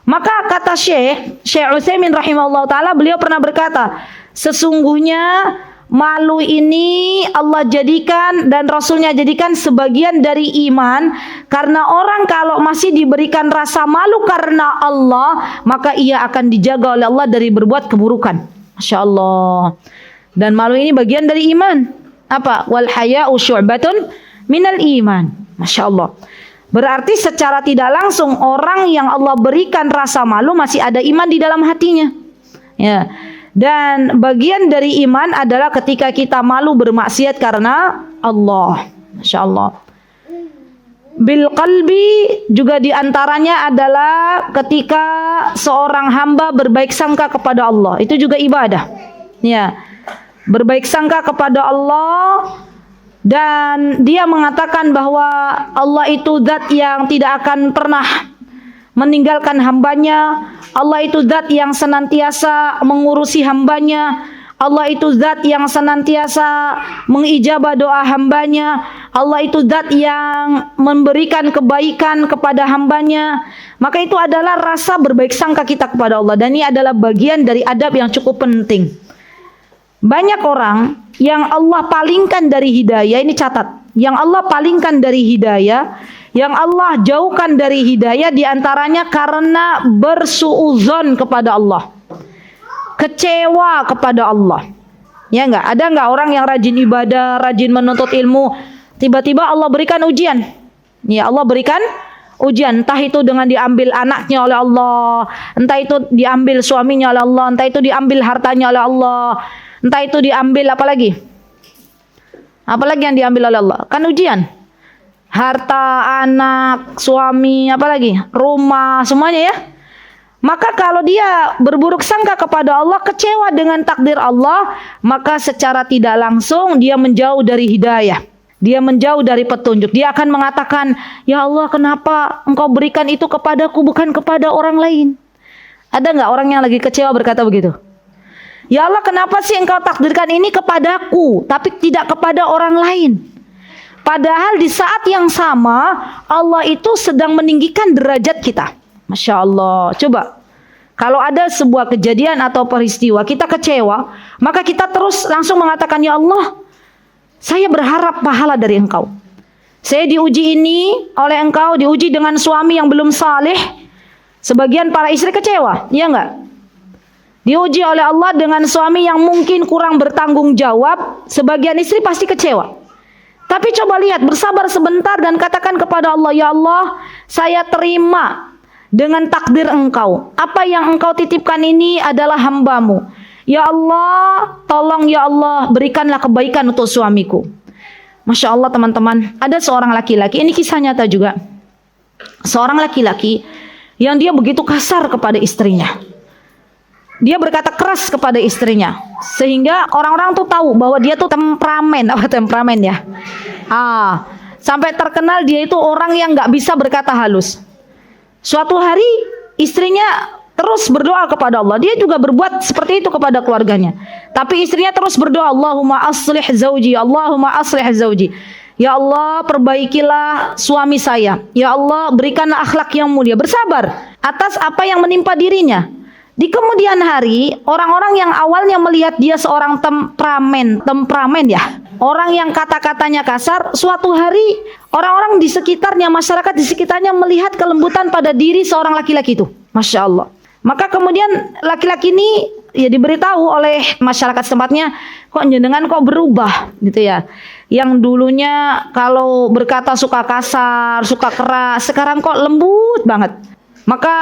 Maka kata Syekh Utsaimin rahimahullah ta'ala, beliau pernah berkata, sesungguhnya malu ini Allah jadikan dan Rasulnya jadikan sebagian dari iman. Karena orang kalau masih diberikan rasa malu karena Allah, maka ia akan dijaga oleh Allah dari berbuat keburukan. Masya Allah. Dan malu ini bagian dari iman. Apa? Wal haya'u syu'batun minal iman. Masya Allah. Berarti secara tidak langsung orang yang Allah berikan rasa malu masih ada iman di dalam hatinya. Ya. Dan bagian dari iman adalah ketika kita malu bermaksiat karena Allah. Masya Allah. Bil qalbi juga diantaranya adalah ketika seorang hamba berbaik sangka kepada Allah. Itu juga ibadah. Ya. Berbaik sangka kepada Allah, dan dia mengatakan bahwa Allah itu zat yang tidak akan pernah meninggalkan hambanya. Allah itu zat yang senantiasa mengurusi hambanya. Allah itu zat yang senantiasa mengijabah doa hambanya. Allah itu zat yang memberikan kebaikan kepada hambanya. Maka itu adalah rasa berbaik sangka kita kepada Allah. Dan ini adalah bagian dari adab yang cukup penting. Banyak orang yang Allah palingkan dari hidayah, ini catat, yang Allah palingkan dari hidayah, yang Allah jauhkan dari hidayah diantaranya karena bersuudzon kepada Allah, kecewa kepada Allah. Ya enggak? Ada enggak orang yang rajin ibadah, rajin menuntut ilmu, tiba-tiba Allah berikan ujian. Ya, Allah berikan ujian, entah itu dengan diambil anaknya oleh Allah, entah itu diambil suaminya oleh Allah, entah itu diambil hartanya oleh Allah, entah itu diambil apalagi yang diambil oleh Allah. Kan ujian. Harta, anak, suami, apalagi rumah, semuanya ya. Maka kalau dia berburuk sangka kepada Allah, kecewa dengan takdir Allah, maka secara tidak langsung dia menjauh dari hidayah. Dia menjauh dari petunjuk. Dia akan mengatakan, ya Allah, kenapa engkau berikan itu kepadaku bukan kepada orang lain? Ada nggak orang yang lagi kecewa berkata begitu? Ya Allah, kenapa sih engkau takdirkan ini kepadaku tapi tidak kepada orang lain? Padahal di saat yang sama Allah itu sedang meninggikan derajat kita. Masya Allah. Coba, kalau ada sebuah kejadian atau peristiwa kita kecewa, maka kita terus langsung mengatakan, ya Allah, saya berharap pahala dari engkau. Saya diuji ini oleh engkau, diuji dengan suami yang belum saleh. Sebagian para istri kecewa, ya enggak? Diuji oleh Allah dengan suami yang mungkin kurang bertanggung jawab. Sebagian istri pasti kecewa. Tapi coba lihat, bersabar sebentar dan katakan kepada Allah, ya Allah, saya terima dengan takdir engkau. Apa yang engkau titipkan ini adalah hambamu. Ya Allah, tolong ya Allah, berikanlah kebaikan untuk suamiku. Masya Allah teman-teman, ada seorang laki-laki, ini kisah nyata juga. Seorang laki-laki yang dia begitu kasar kepada istrinya. Dia berkata keras kepada istrinya, sehingga orang-orang tuh tahu bahwa dia tuh temperamen. Apa temperamen ya? Sampai terkenal dia itu orang yang nggak bisa berkata halus. Suatu hari istrinya terus berdoa kepada Allah. Dia juga berbuat seperti itu kepada keluarganya. Tapi istrinya terus berdoa, Allahumma aslih zauji, Allahumma aslih zauji. Ya Allah, perbaikilah suami saya. Ya Allah, berikanlah akhlak yang mulia. Bersabar atas apa yang menimpa dirinya. Di kemudian hari, orang-orang yang awalnya melihat dia seorang temperamen ya, orang yang kata-katanya kasar, suatu hari orang-orang di sekitarnya, masyarakat di sekitarnya melihat kelembutan pada diri seorang laki-laki itu. Masya Allah. Maka kemudian laki-laki ini ya diberitahu oleh masyarakat tempatnya, kok jenengan kok berubah gitu ya. Yang dulunya kalau berkata suka kasar, suka keras, sekarang kok lembut banget. Maka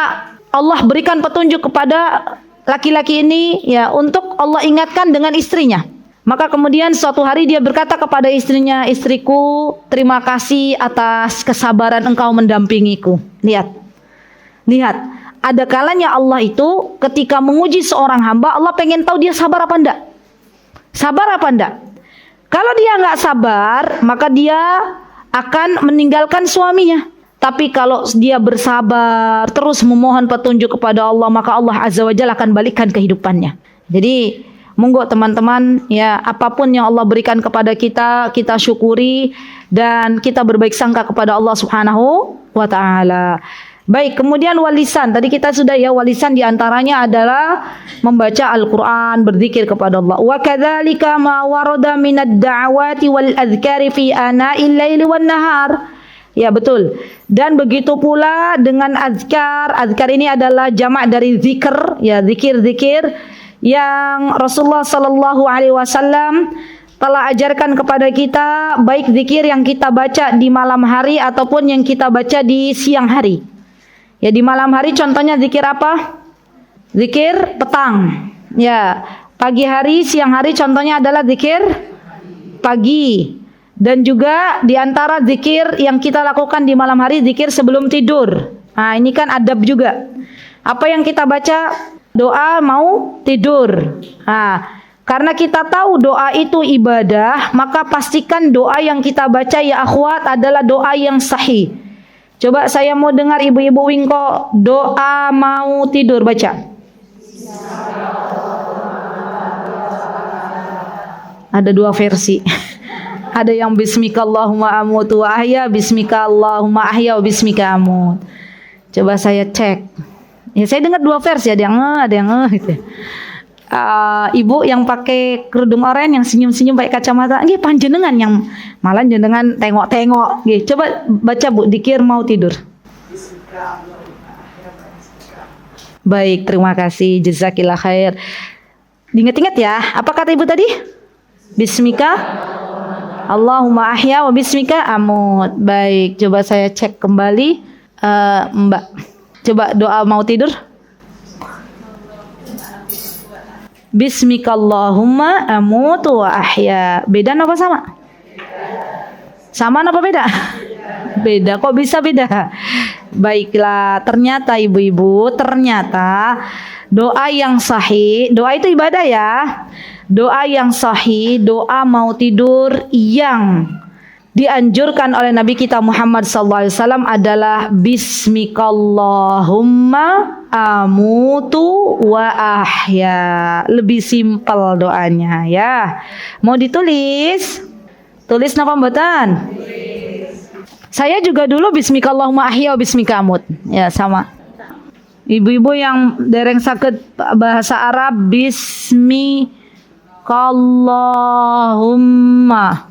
Allah berikan petunjuk kepada laki-laki ini ya, untuk Allah ingatkan dengan istrinya. Maka kemudian suatu hari dia berkata kepada istrinya, istriku, terima kasih atas kesabaran engkau mendampingiku. Lihat, ada kalanya Allah itu ketika menguji seorang hamba, Allah pengen tahu dia sabar apa enggak. Sabar apa enggak? Kalau dia enggak sabar, maka dia akan meninggalkan suaminya. Tapi kalau dia bersabar, terus memohon petunjuk kepada Allah, maka Allah Azza wa Jalla akan balikkan kehidupannya. Jadi Monggo teman-teman, ya apapun yang Allah berikan kepada kita, kita syukuri dan kita berbaik sangka kepada Allah Subhanahu wa taala. Baik, kemudian walisan. Tadi kita sudah ya, walisan diantaranya adalah membaca Al-Quran, berzikir kepada Allah. Wa kadzalika ma warada minad da'awati wal adhkari fi ana'il laili wan nahar. Ya betul. Dan begitu pula dengan azkar. Azkar ini adalah jamak dari zikr, ya zikir-zikir yang Rasulullah sallallahu alaihi wasallam telah ajarkan kepada kita, baik zikir yang kita baca di malam hari ataupun yang kita baca di siang hari. Ya di malam hari contohnya zikir apa? Zikir petang. Ya, pagi hari, siang hari contohnya adalah zikir pagi. Dan juga di antara zikir yang kita lakukan di malam hari, zikir sebelum tidur. Nah, ini kan adab juga. Apa yang kita baca? Doa mau tidur. Nah, karena kita tahu doa itu ibadah, maka pastikan doa yang kita baca ya akhwat adalah doa yang sahih. Coba saya mau dengar ibu-ibu Wingko doa mau tidur baca. Ada dua versi. Ada yang bismika Allahumma amutu wa ahya, bismika Allahumma ahya wa bismika amut. Coba saya cek. Ya saya dengar dua versi, ada yang gitu. Ibu yang pakai kerudung oranye yang senyum-senyum pakai kacamata, nggih panjenengan yang malah jenengan tengok-tengok. Nggih, coba baca Bu, dikir mau tidur. Baik, terima kasih. Jazakillah khair. Diingat-ingat ya, apa kata Ibu tadi? Bismika Allahumma ahya wa bismika amut. Baik, coba saya cek kembali. Mbak, coba doa mau tidur. Bismika Allahumma amutu wa ahya. Beda apa sama? Sama apa beda? Beda, kok bisa beda? Baiklah, ternyata ibu-ibu, ternyata doa yang sahih, doa itu ibadah ya. Doa yang sahih, doa mau tidur yang dianjurkan oleh Nabi kita Muhammad SAW adalah Bismikallahumma amutu wa ahya. Lebih simpel doanya ya. Mau ditulis? Tulis napa mboten? Saya juga dulu Bismikallahumma ahya wa bismika amut. Ya sama. Ibu-ibu yang dereng sakit bahasa Arab, Bismikallahumma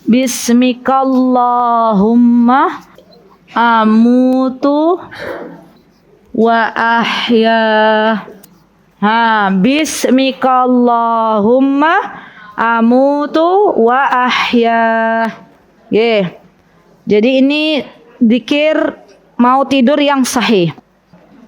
Bismikallahumma amutu wa ahya. Bismikallahumma amutu wa ahya. Jadi ini zikir mau tidur yang sahih.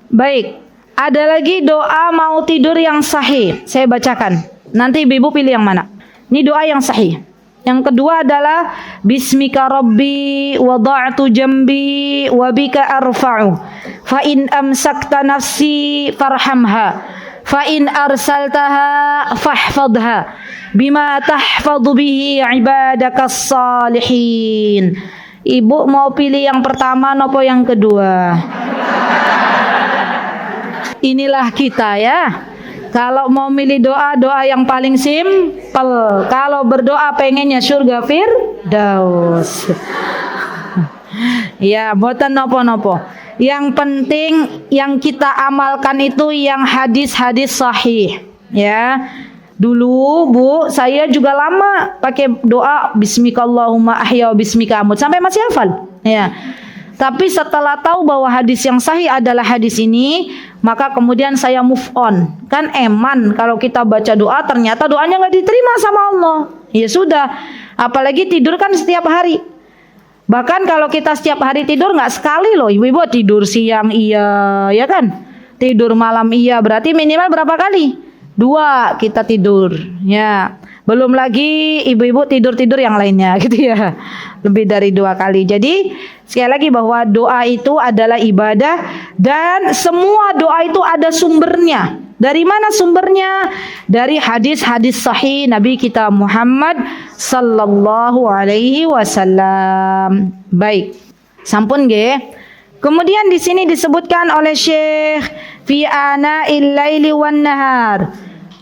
Baik, ada lagi doa mau tidur yang sahih. Saya bacakan. Nanti ibu pilih yang mana. Ini doa yang sahih. Yang kedua adalah Bismika Rabbi wada'tu jambi wa bika arfa'u fa in amsakta nafsi farhamha fa in arsaltaha fahfadha bima tahfadhu bihi ibadakas salihin. Ibu mau pilih yang pertama nopo yang kedua? Inilah kita ya. Kalau mau milih doa yang paling simpel. Kalau berdoa pengennya surga firdaus. Ya, boten nopo-nopo. Yang penting yang kita amalkan itu yang hadis-hadis sahih. Ya. Dulu Bu, saya juga lama pakai doa Bismikallahumma ahya wa bismika amut sampai masih hafal. Ya. Tapi setelah tahu bahwa hadis yang sahih adalah hadis ini, maka kemudian saya move on. Kan eman kalau kita baca doa ternyata doanya nggak diterima sama Allah. Ya sudah, apalagi tidur kan setiap hari. Bahkan kalau kita setiap hari tidur nggak sekali loh, ibu-ibu tidur siang iya, ya kan? Tidur malam iya, berarti minimal berapa kali? 2 kita tidur, ya. Belum lagi ibu-ibu tidur-tidur yang lainnya gitu ya. Lebih dari 2 kali. Jadi sekali lagi bahwa doa itu adalah ibadah dan semua doa itu ada sumbernya. Dari mana sumbernya? Dari hadis-hadis sahih Nabi kita Muhammad sallallahu alaihi wasallam. Baik. Sampun nggih. Kemudian di sini disebutkan oleh Syekh fi ana'il laili wan nahar.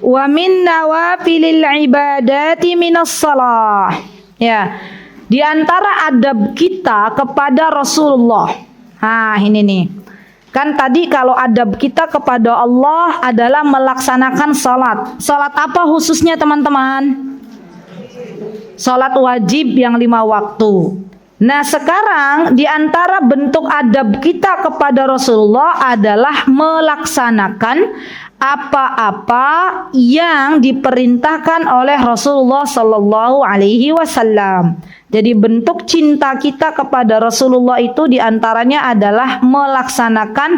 wa min nawafilil ibadati minas shalah. Ya. Di antara adab kita kepada Rasulullah. Ini nih. Kan tadi kalau adab kita kepada Allah adalah melaksanakan salat. Salat apa khususnya teman-teman? Salat wajib yang 5 waktu. Nah sekarang di antara bentuk adab kita kepada Rasulullah adalah melaksanakan apa-apa yang diperintahkan oleh Rasulullah Sallallahu Alaihi Wasallam. Jadi bentuk cinta kita kepada Rasulullah itu diantaranya adalah melaksanakan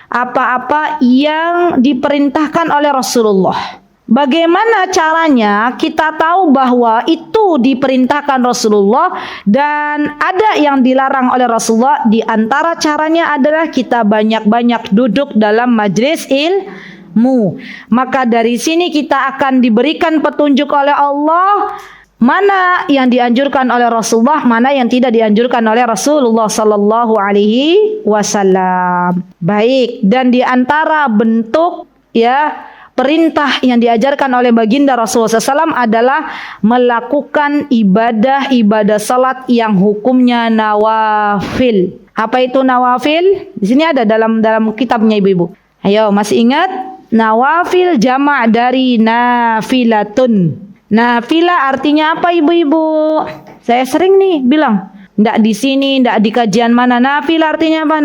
apa-apa yang diperintahkan oleh Rasulullah. Bagaimana caranya kita tahu bahwa itu diperintahkan Rasulullah dan ada yang dilarang oleh Rasulullah? Di antara caranya adalah kita banyak-banyak duduk dalam majlis ilmu. Maka dari sini kita akan diberikan petunjuk oleh Allah mana yang dianjurkan oleh Rasulullah, mana yang tidak dianjurkan oleh Rasulullah Sallallahu Alaihi Wasallam. Baik, dan di antara bentuk perintah yang diajarkan oleh baginda Rasulullah SAW adalah melakukan ibadah salat yang hukumnya nawafil. Apa itu nawafil? Di sini ada dalam kitabnya ibu-ibu. Ayo, masih ingat? Nawafil jamak dari nafilatun. Nafilah artinya apa ibu-ibu? Saya sering nih bilang, ndak di sini, ndak di kajian mana. Nafilah artinya apa?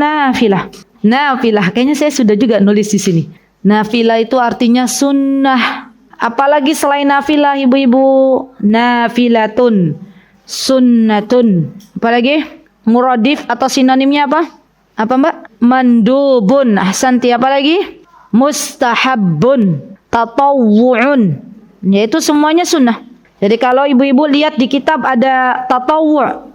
Nafilah. Kayaknya saya sudah juga nulis di sini. Nafilah itu artinya sunnah. Apalagi selain nafilah ibu-ibu? Nafilatun, sunnatun. Apalagi? Muradif atau sinonimnya apa? Apa mbak? Mandubun. Ahsanti. Apalagi? Mustahabbun, tatawwu'un. Yaitu semuanya sunnah. Jadi kalau ibu-ibu lihat di kitab ada tatawwu',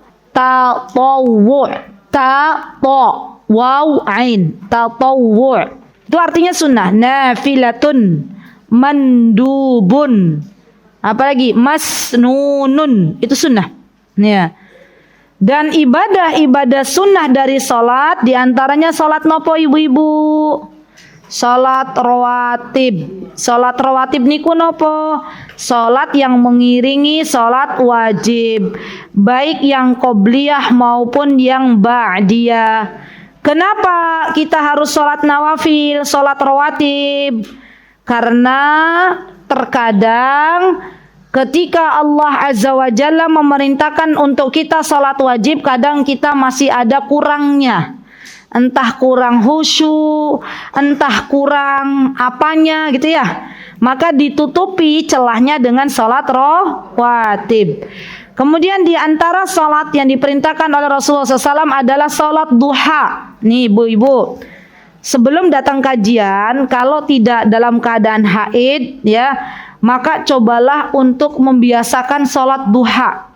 waw ain, tatawwu'. Itu artinya sunnah. Nafilatun, mandubun. Apalagi masnunun, itu sunnah. Ya. Dan ibadah sunnah dari salat diantaranya salat nopo ibu-ibu? Salat rawatib. Salat rawatib niku nopo? Salat yang mengiringi salat wajib, baik yang qobliyah maupun yang ba'diyah. Kenapa kita harus sholat nawafil, sholat rawatib? Karena terkadang ketika Allah Azza wa Jalla memerintahkan untuk kita sholat wajib, kadang kita masih ada kurangnya. Entah kurang khusyuk, entah kurang apanya gitu ya. Maka ditutupi celahnya dengan sholat rawatib. Kemudian di antara salat yang diperintahkan oleh Rasulullah SAW adalah salat duha. Nih ibu-ibu, sebelum datang kajian, kalau tidak dalam keadaan haid, maka cobalah untuk membiasakan salat duha.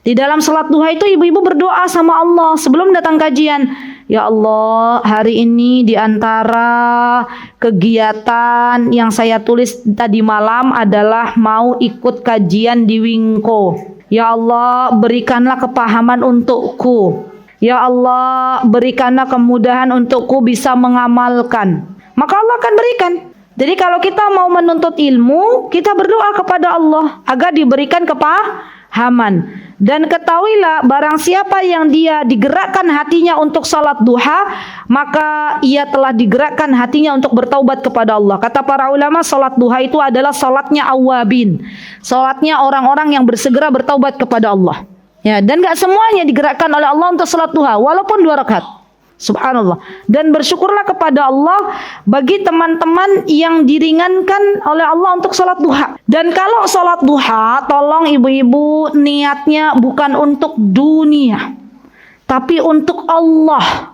Di dalam salat duha itu ibu-ibu berdoa sama Allah sebelum datang kajian. Ya Allah, hari ini di antara kegiatan yang saya tulis tadi malam adalah mau ikut kajian di Wingko. Ya Allah, berikanlah kepahaman untukku. Ya Allah, berikanlah kemudahan untukku bisa mengamalkan. Maka Allah akan berikan. Jadi kalau kita mau menuntut ilmu, kita berdoa kepada Allah agar diberikan kepahaman. Dan ketahuilah, barang siapa yang dia digerakkan hatinya untuk salat duha, maka ia telah digerakkan hatinya untuk bertaubat kepada Allah. Kata para ulama, salat duha itu adalah salatnya awabin, salatnya orang-orang yang bersegera bertaubat kepada Allah. Ya, dan gak semuanya digerakkan oleh Allah untuk salat duha, walaupun 2 rakaat. Subhanallah. Dan bersyukurlah kepada Allah bagi teman-teman yang diringankan oleh Allah untuk salat duha. Dan kalau salat duha, tolong ibu-ibu niatnya bukan untuk dunia, tapi untuk Allah.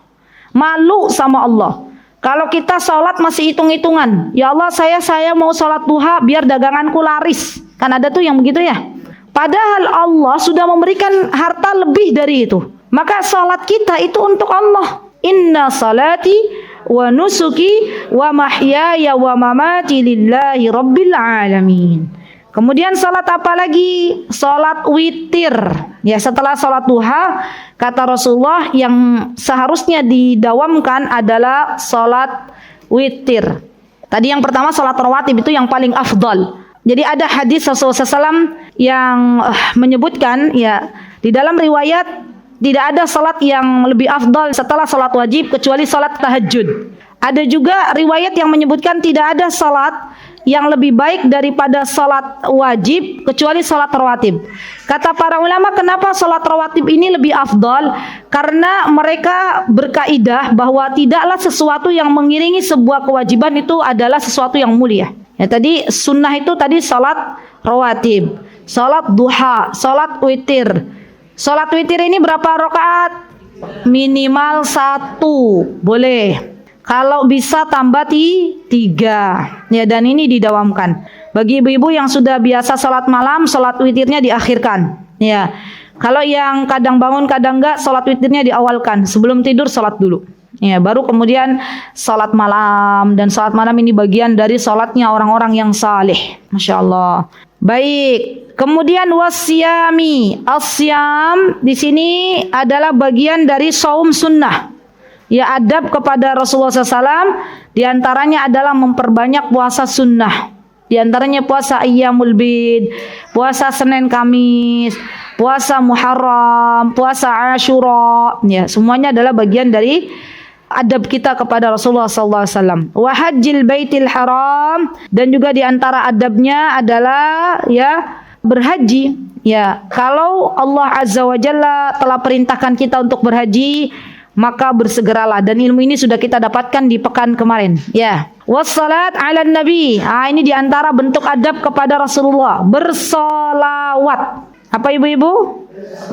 Malu sama Allah. Kalau kita salat masih hitung-hitungan, ya Allah saya mau salat duha biar daganganku laris. Kan ada tuh yang begitu ya. Padahal Allah sudah memberikan harta lebih dari itu. Maka salat kita itu untuk Allah. Inna salati wa nusuki wa mahyaya wa mamati lillahi rabbil alamin. Kemudian salat apa lagi? Salat witir. Ya, setelah salat duha, kata Rasulullah yang seharusnya didawamkan adalah salat witir. Tadi yang pertama salat rawatib itu yang paling afdal. Jadi ada hadis Rasulullah SAW yang menyebutkan ya di dalam riwayat tidak ada salat yang lebih afdal setelah salat wajib kecuali salat tahajud. Ada juga riwayat yang menyebutkan tidak ada salat yang lebih baik daripada salat wajib kecuali salat rawatib. Kata para ulama, kenapa salat rawatib ini lebih afdal? Karena mereka berkaidah bahwa tidaklah sesuatu yang mengiringi sebuah kewajiban itu adalah sesuatu yang mulia. Ya, tadi sunnah itu tadi salat rawatib, salat duha, salat witir. Salat witir ini berapa rakaat? Minimal 1, boleh. Kalau bisa tambah 3, ya, dan ini didawamkan. Bagi ibu-ibu yang sudah biasa salat malam, salat witirnya diakhirkan. Ya, kalau yang kadang bangun kadang enggak, salat witirnya diawalkan. Sebelum tidur salat dulu. Ya, baru kemudian salat malam. Dan salat malam ini bagian dari salatnya orang-orang yang saleh. Masya Allah. Baik. Kemudian wasyami. Asyam di sini adalah bagian dari saum sunnah. Ya, adab kepada Rasulullah SAW diantaranya adalah memperbanyak puasa sunnah. Diantaranya puasa Ayyamul Bid, puasa Senin Kamis, puasa Muharram, puasa Asyura. Ya, semuanya adalah bagian dari adab kita kepada Rasulullah SAW. Wa hajjil baitil haram, dan juga diantara adabnya adalah ya berhaji. Ya, kalau Allah Azza wa Jalla telah perintahkan kita untuk berhaji, maka bersegeralah, dan ilmu ini sudah kita dapatkan di pekan kemarin. Ya, wassalat ala nabi. Ini diantara bentuk adab kepada Rasulullah, bersolawat. Apa ibu-ibu?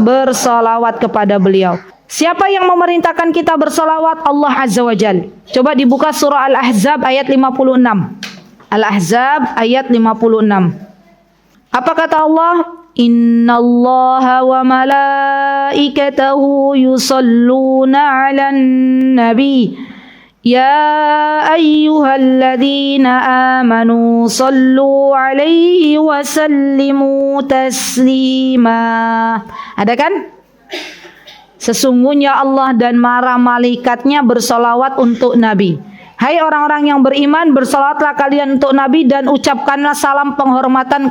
Bersolawat kepada beliau. Siapa yang memerintahkan kita bersolawat? Allah Azza wa Jalla. Coba dibuka surah Al-Ahzab ayat 56. Al-Ahzab ayat 56. Apa kata Allah? Innallaha wa malaikatahu yusalluna 'alan nabi ya ayyuhalladzina amanu sallu 'alaihi wa sallimu taslima. Ada kan? Sesungguhnya Allah dan para malaikatnya bersolawat untuk Nabi. Hai orang-orang yang beriman, bersolawatlah kalian untuk Nabi dan ucapkanlah salam penghormatan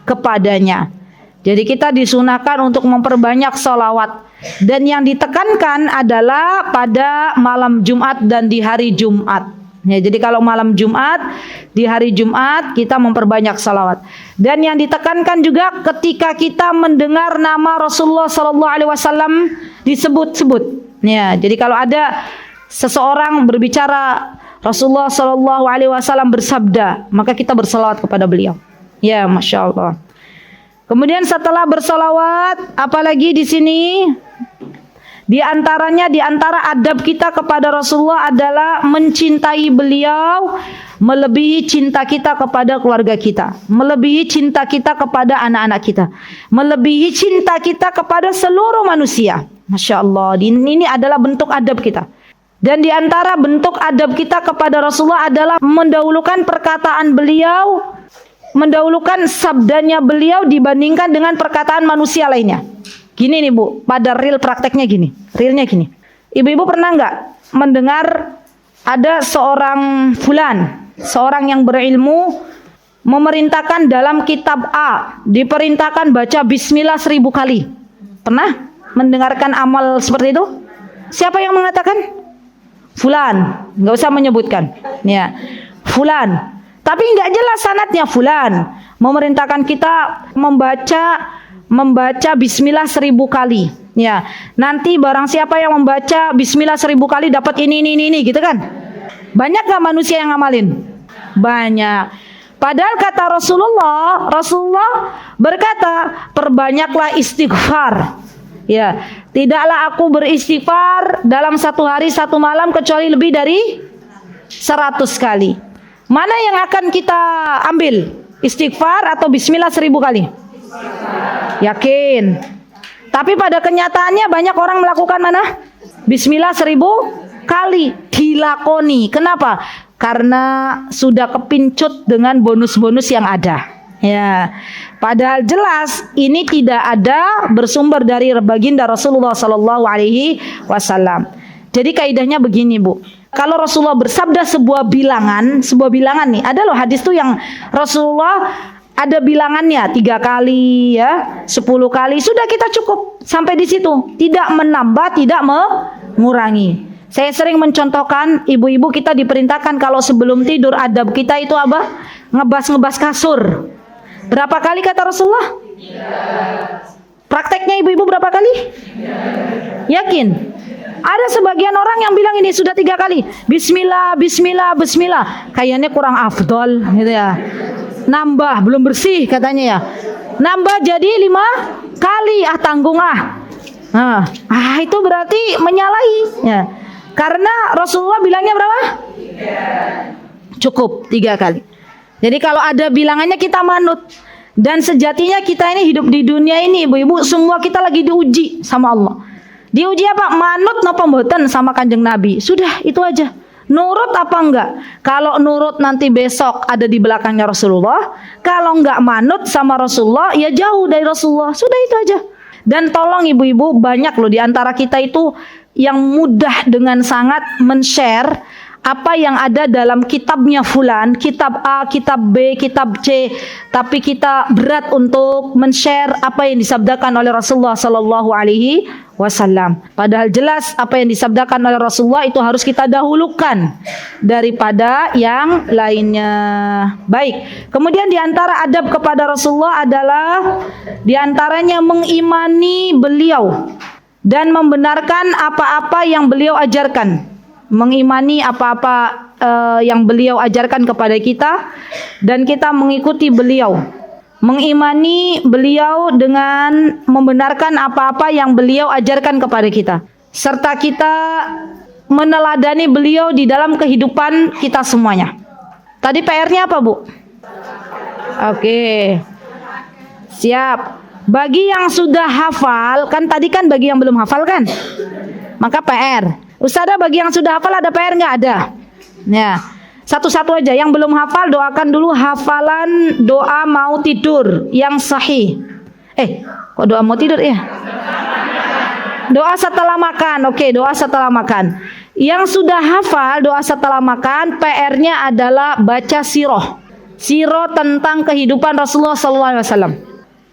kepadanya. Jadi kita disunahkan untuk memperbanyak solawat. Dan yang ditekankan adalah pada malam Jumat dan di hari Jumat. Ya, jadi kalau malam Jumat, di hari Jumat kita memperbanyak salawat. Dan yang ditekankan juga ketika kita mendengar nama Rasulullah SAW disebut-sebut. Ya, jadi kalau ada seseorang berbicara Rasulullah SAW bersabda, maka kita bersalawat kepada beliau. Ya, Masya Allah. Kemudian setelah bersalawat, apalagi di sini? Di antara adab kita kepada Rasulullah adalah mencintai beliau, melebihi cinta kita kepada keluarga kita, melebihi cinta kita kepada anak-anak kita, melebihi cinta kita kepada seluruh manusia. Masya Allah, ini adalah bentuk adab kita. Dan di antara bentuk adab kita kepada Rasulullah adalah mendahulukan perkataan beliau, mendahulukan sabdanya beliau dibandingkan dengan perkataan manusia lainnya. Gini nih Bu, pada real prakteknya gini, realnya gini. Ibu-ibu pernah nggak mendengar ada seorang fulan, seorang yang berilmu memerintahkan dalam kitab A, diperintahkan baca bismillah 1000 kali. Pernah mendengarkan amal seperti itu? Siapa yang mengatakan? Fulan, nggak usah menyebutkan, ya, fulan. Tapi nggak jelas sanadnya. Fulan memerintahkan kita membaca Bismillah 1000 kali. Ya, nanti barang siapa yang membaca Bismillah 1000 kali dapat ini, gitu kan? Banyak nggak manusia yang ngamalin? Banyak. Padahal kata Rasulullah berkata, perbanyaklah istighfar. Ya, tidaklah aku beristighfar dalam satu hari satu malam kecuali lebih dari 100 kali. Mana yang akan kita ambil? Istighfar atau bismillah 1000 kali? Yakin. Tapi pada kenyataannya banyak orang melakukan mana? Bismillah 1000 kali dilakoni. Kenapa? Karena sudah kepincut dengan bonus-bonus yang ada. Ya, padahal jelas ini tidak ada bersumber dari baginda Rasulullah SAW. Jadi kaidahnya begini Bu, Kalau Rasulullah bersabda sebuah bilangan nih, ada loh hadis tuh yang Rasulullah ada bilangannya 3 kali ya, 10 kali, sudah kita cukup sampai di situ, tidak menambah, tidak mengurangi. Saya sering mencontohkan, ibu-ibu kita diperintahkan kalau sebelum tidur adab kita itu apa? Ngebas kasur. Berapa kali kata Rasulullah? Prakteknya ibu-ibu berapa kali? Yakin? Ada sebagian orang yang bilang ini sudah 3 kali. Bismillah, bismillah, bismillah. Kayaknya kurang afdol gitu ya. Nambah, belum bersih katanya ya. Nambah jadi 5 kali. Tanggung itu berarti menyalahi ya. Karena Rasulullah bilangnya berapa? Cukup 3 kali. Jadi kalau ada bilangannya kita manut. Dan sejatinya kita ini hidup di dunia ini, ibu-ibu, semua kita lagi diuji sama Allah. Diuji apa? Manut napa mboten sama Kanjeng Nabi. Sudah, itu aja. Nurut apa enggak? Kalau nurut nanti besok ada di belakangnya Rasulullah. Kalau enggak manut sama Rasulullah, ya jauh dari Rasulullah. Sudah, itu aja. Dan tolong ibu-ibu, banyak loh di antara kita itu yang mudah dengan sangat men-share apa yang ada dalam kitabnya fulan, kitab A, kitab B, kitab C, tapi kita berat untuk men-share apa yang disabdakan oleh Rasulullah sallallahu alaihi wasallam. Padahal jelas apa yang disabdakan oleh Rasulullah itu harus kita dahulukan daripada yang lainnya. Baik. Kemudian di antara adab kepada Rasulullah adalah di antaranya mengimani beliau dan membenarkan apa-apa yang beliau ajarkan. Mengimani apa-apa yang beliau ajarkan kepada kita dan kita mengikuti beliau. Mengimani beliau dengan membenarkan apa-apa yang beliau ajarkan kepada kita. Serta kita meneladani beliau di dalam kehidupan kita semuanya. Tadi PR-nya apa, Bu? Oke. Siap. Bagi yang sudah hafal, kan tadi kan bagi yang belum hafal kan? Maka PR. Ustazah, bagi yang sudah hafal ada PR nggak? Ada. Ya, satu-satu aja. Yang belum hafal doakan dulu hafalan doa mau tidur yang sahih. Kok doa mau tidur ya? Doa setelah makan. Oke, doa setelah makan. Yang sudah hafal doa setelah makan, PR-nya adalah baca sirah. Sirah tentang kehidupan Rasulullah SAW.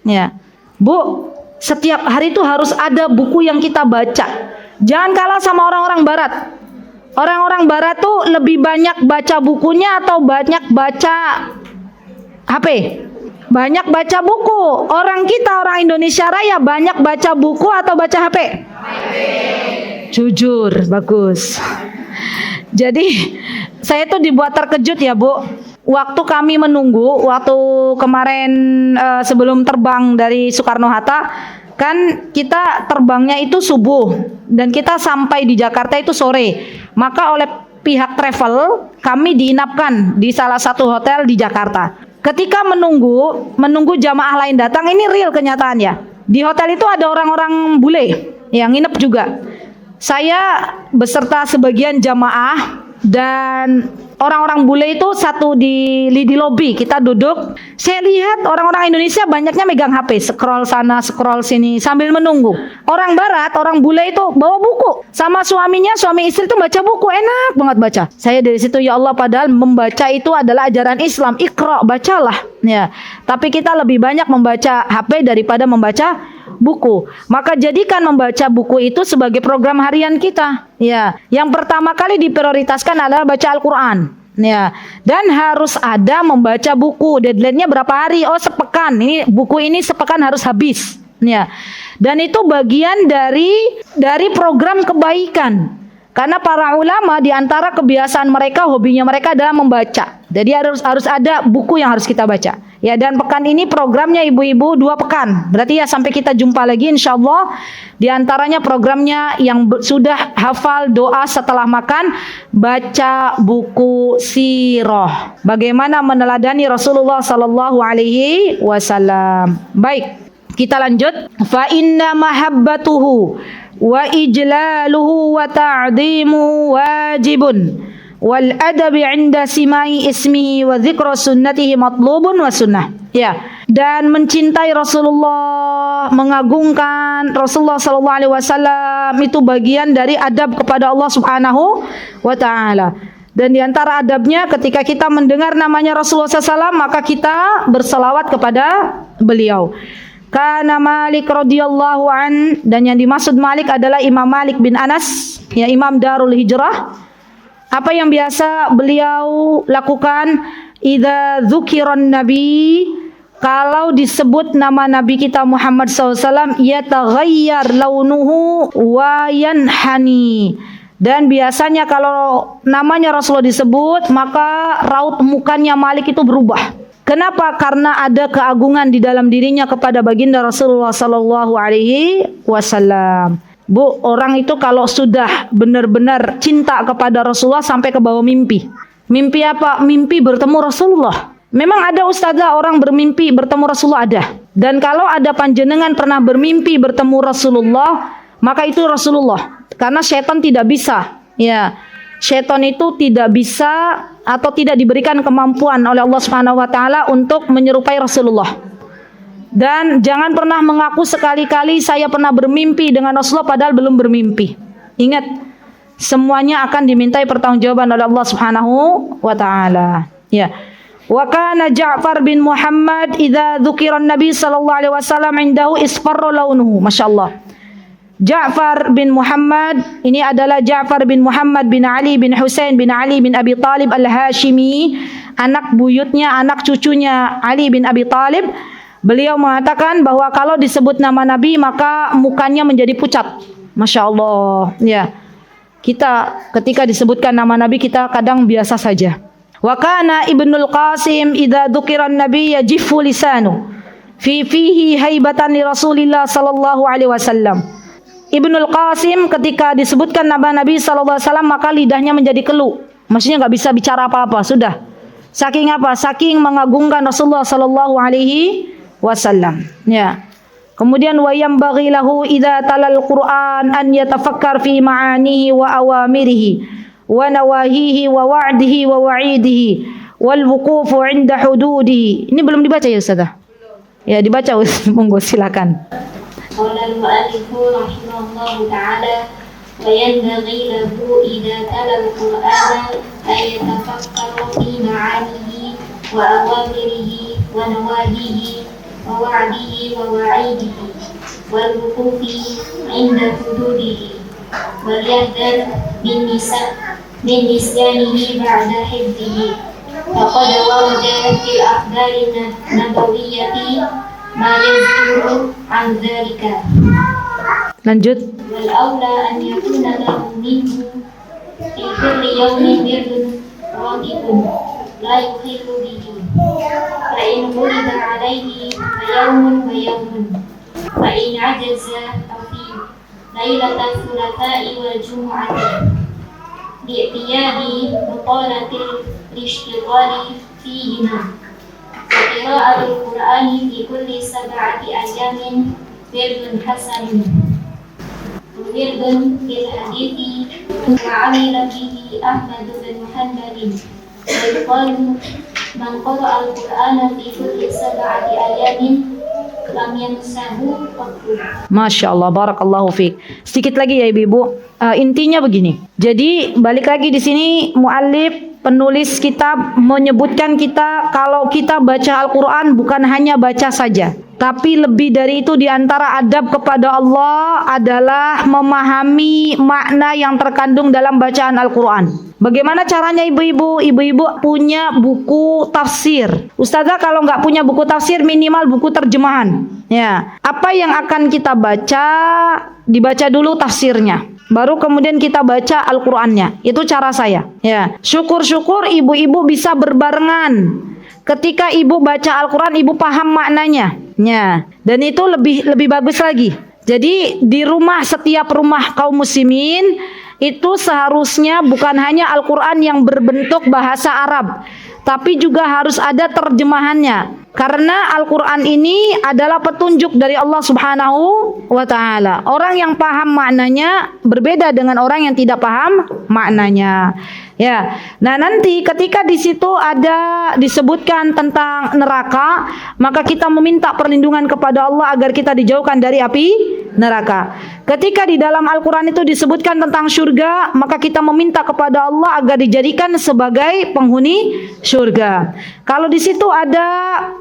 Ya, Bu, setiap hari itu harus ada buku yang kita baca. Jangan kalah sama orang-orang barat. Orang-orang barat tuh lebih banyak baca bukunya atau banyak baca HP? Banyak baca buku. Orang kita, orang Indonesia Raya, banyak baca buku atau baca HP? Jujur, bagus. Jadi saya tuh dibuat terkejut ya, Bu. Waktu kami menunggu, waktu kemarin sebelum terbang dari Soekarno-Hatta, kan kita terbangnya itu subuh dan kita sampai di Jakarta itu sore. Maka oleh pihak travel kami diinapkan di salah satu hotel di Jakarta. Ketika menunggu jamaah lain datang, ini real kenyataannya. Di hotel itu ada orang-orang bule yang nginep juga. Saya beserta sebagian jamaah dan orang-orang bule itu satu di lobby, kita duduk. Saya lihat orang-orang Indonesia banyaknya megang HP, scroll sana, scroll sini sambil menunggu. Orang barat, orang bule itu bawa buku. Sama suaminya, suami istri itu baca buku, enak banget baca. Saya dari situ, ya Allah, padahal membaca itu adalah ajaran Islam. Iqra, bacalah. Ya. Tapi kita lebih banyak membaca HP daripada membaca buku. Maka jadikan membaca buku itu sebagai program harian kita. Ya, yang pertama kali diprioritaskan adalah baca Al-Qur'an. Ya, dan harus ada membaca buku. Deadline-nya berapa hari? Oh, sepekan. Ini buku ini sepekan harus habis. Ya. Dan itu bagian dari program kebaikan. Karena para ulama di antara kebiasaan mereka, hobinya mereka adalah membaca. Jadi harus ada buku yang harus kita baca. Ya, dan pekan ini programnya ibu-ibu 2 pekan. Berarti ya sampai kita jumpa lagi insyaallah. Di antaranya programnya yang sudah hafal doa setelah makan, baca buku sirah. Bagaimana meneladani Rasulullah sallallahu alaihi wasallam. Baik, kita lanjut. Fa inna mahabbatuhu wa ijlaluhu wa ta'dhimu wajibun wal adabi 'inda simai ismihi wa dzikra sunnatihi matlubun wa sunnah. Ya, dan mencintai Rasulullah, mengagungkan Rasulullah sallallahu alaihi wasallam itu bagian dari adab kepada Allah Subhanahu wa taala. Dan di antara adabnya ketika kita mendengar namanya Rasulullah SAW, maka kita berselawat kepada beliau. Kana Malik radhiyallahu an, dan yang dimaksud Malik adalah Imam Malik bin Anas, ya, Imam Darul Hijrah. Apa yang biasa beliau lakukan? Idza dzukiran nabi, kalau disebut nama Nabi kita Muhammad SAW, yataghayyar launuhu wa yanhani. Dan biasanya kalau namanya Rasulullah disebut, maka raut mukanya Malik itu berubah. Kenapa? Karena ada keagungan di dalam dirinya kepada baginda Rasulullah sallallahu alaihi wasallam. Bu, orang itu kalau sudah benar-benar cinta kepada Rasulullah sampai ke bawah mimpi. Mimpi apa? Mimpi bertemu Rasulullah. Memang ada ustazah orang bermimpi bertemu Rasulullah, ada. Dan kalau ada panjenengan pernah bermimpi bertemu Rasulullah, maka itu Rasulullah. Karena setan tidak bisa, ya, setan itu tidak bisa atau tidak diberikan kemampuan oleh Allah Subhanahu wa taala untuk menyerupai Rasulullah. Dan jangan pernah mengaku sekali-kali saya pernah bermimpi dengan Rasulullah padahal belum bermimpi. Ingat, semuanya akan dimintai pertanggungjawaban oleh Allah Subhanahu wa taala. Ya. Wa kana Ja'far bin Muhammad idza dzukira an-nabi sallallahu alaihi wasallam indahu isfarra launuhu. Masyaallah. Ja'far bin Muhammad ini adalah Ja'far bin Muhammad bin Ali bin Husain bin Ali bin Abi Talib al-Hashimi, anak buyutnya, anak cucunya Ali bin Abi Talib. Beliau mengatakan bahwa kalau disebut nama Nabi maka mukanya menjadi pucat. Masya Allah. Ya, kita ketika disebutkan nama Nabi kita kadang biasa saja. Wa kana Ibnul Qasim idza dzukira an-nabi yajifu lisanu fi fihi haibatan li Rasulillah sallallahu alaihi wasallam. Ibnul Qasim ketika disebutkan nama Nabi sallallahu alaihi wasallam maka lidahnya menjadi keluh. Maksudnya enggak bisa bicara apa-apa, sudah. Saking apa? Saking mengagungkan Rasulullah sallallahu alaihi wasallam. Ya. Kemudian wa yambaghi lahu idza talal Qur'an an yatafakkar fi ma'anihi wa awamirihi wa nawahihi wa wa'dihi wa wa'idihi wal wuqufu 'inda hududihi. Ini belum dibaca ya Ustazah? Ya, dibaca. Monggo silakan. قال المؤلف رحمه الله تعالى وينبغي له إذا تلا القرآن أن يتفكر في معانيه وأوامره ونواهيه ووعده ووعيده والوقوف عند حدوده وليحذر من نسيانه بعد حفظه فقد ورد في الأخبار النبوية ما يزجر عن ذلك. Lanjut. والأولى أن يكون له منه في كل يوم برد راغب لا يخل به فإن غلب عليه فيوم ويوم فإن عجز ففي ليلة الثلاثاء والجمعة باعتياد بطالة الاشتغال فيهما وقراءة القرآن في كل 7 أيام ورد حسن ورد بالحديث وعمل به أحمد بن حنبل ويقال من قرأ القرآن في كل 7 أيام lam yansahu qattu. Masya Allah, barakallahu fiik. Sedikit lagi ya ibu-ibu. Intinya begini. Jadi balik lagi di sini muallif penulis kitab menyebutkan kita kalau kita baca Al-Quran bukan hanya baca saja, tapi lebih dari itu di antara adab kepada Allah adalah memahami makna yang terkandung dalam bacaan Al-Quran. Bagaimana caranya ibu-ibu? Ibu-ibu punya buku tafsir. Ustazah kalau nggak punya buku tafsir minimal buku terjemahan. Ya, apa yang akan kita baca dibaca dulu tafsirnya. Baru kemudian kita baca Al-Qur'annya. Itu cara saya. Ya, syukur-syukur ibu-ibu bisa berbarengan. Ketika ibu baca Al-Qur'an, ibu paham maknanya. Ya, dan itu lebih bagus lagi. Jadi di rumah, setiap rumah kaum muslimin itu seharusnya bukan hanya Al-Quran yang berbentuk bahasa Arab, tapi juga harus ada terjemahannya. Karena Al-Quran ini adalah petunjuk dari Allah Subhanahu wa ta'ala. Orang yang paham maknanya berbeda dengan orang yang tidak paham maknanya. Ya, nah nanti ketika di situ ada disebutkan tentang neraka, maka kita meminta perlindungan kepada Allah agar kita dijauhkan dari api neraka. Ketika di dalam Al-Quran itu disebutkan tentang surga, maka kita meminta kepada Allah agar dijadikan sebagai penghuni surga. Kalau di situ ada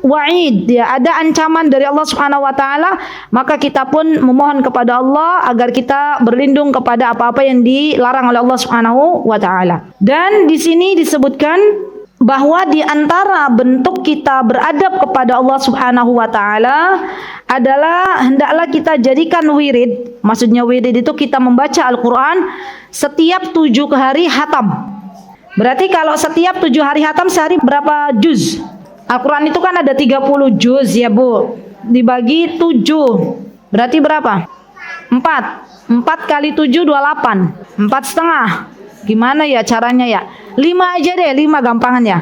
wa'id, ya, ada ancaman dari Allah Subhanahu wa taala, maka kita pun memohon kepada Allah agar kita berlindung kepada apa-apa yang dilarang oleh Allah Subhanahu wa taala. Dan di sini disebutkan bahwa di antara bentuk kita beradab kepada Allah Subhanahu wa taala adalah hendaklah kita jadikan wirid. Maksudnya wirid itu kita membaca Al-Qur'an setiap 7 hari hatam. Berarti kalau setiap 7 hari hatam sehari berapa juz? Al-Qur'an itu kan ada 30 juz ya, Bu. Dibagi 7. Berarti berapa? 4. 4 kali 7 28. 4,5. Gimana ya caranya ya? 5 aja deh, 5 gampangannya.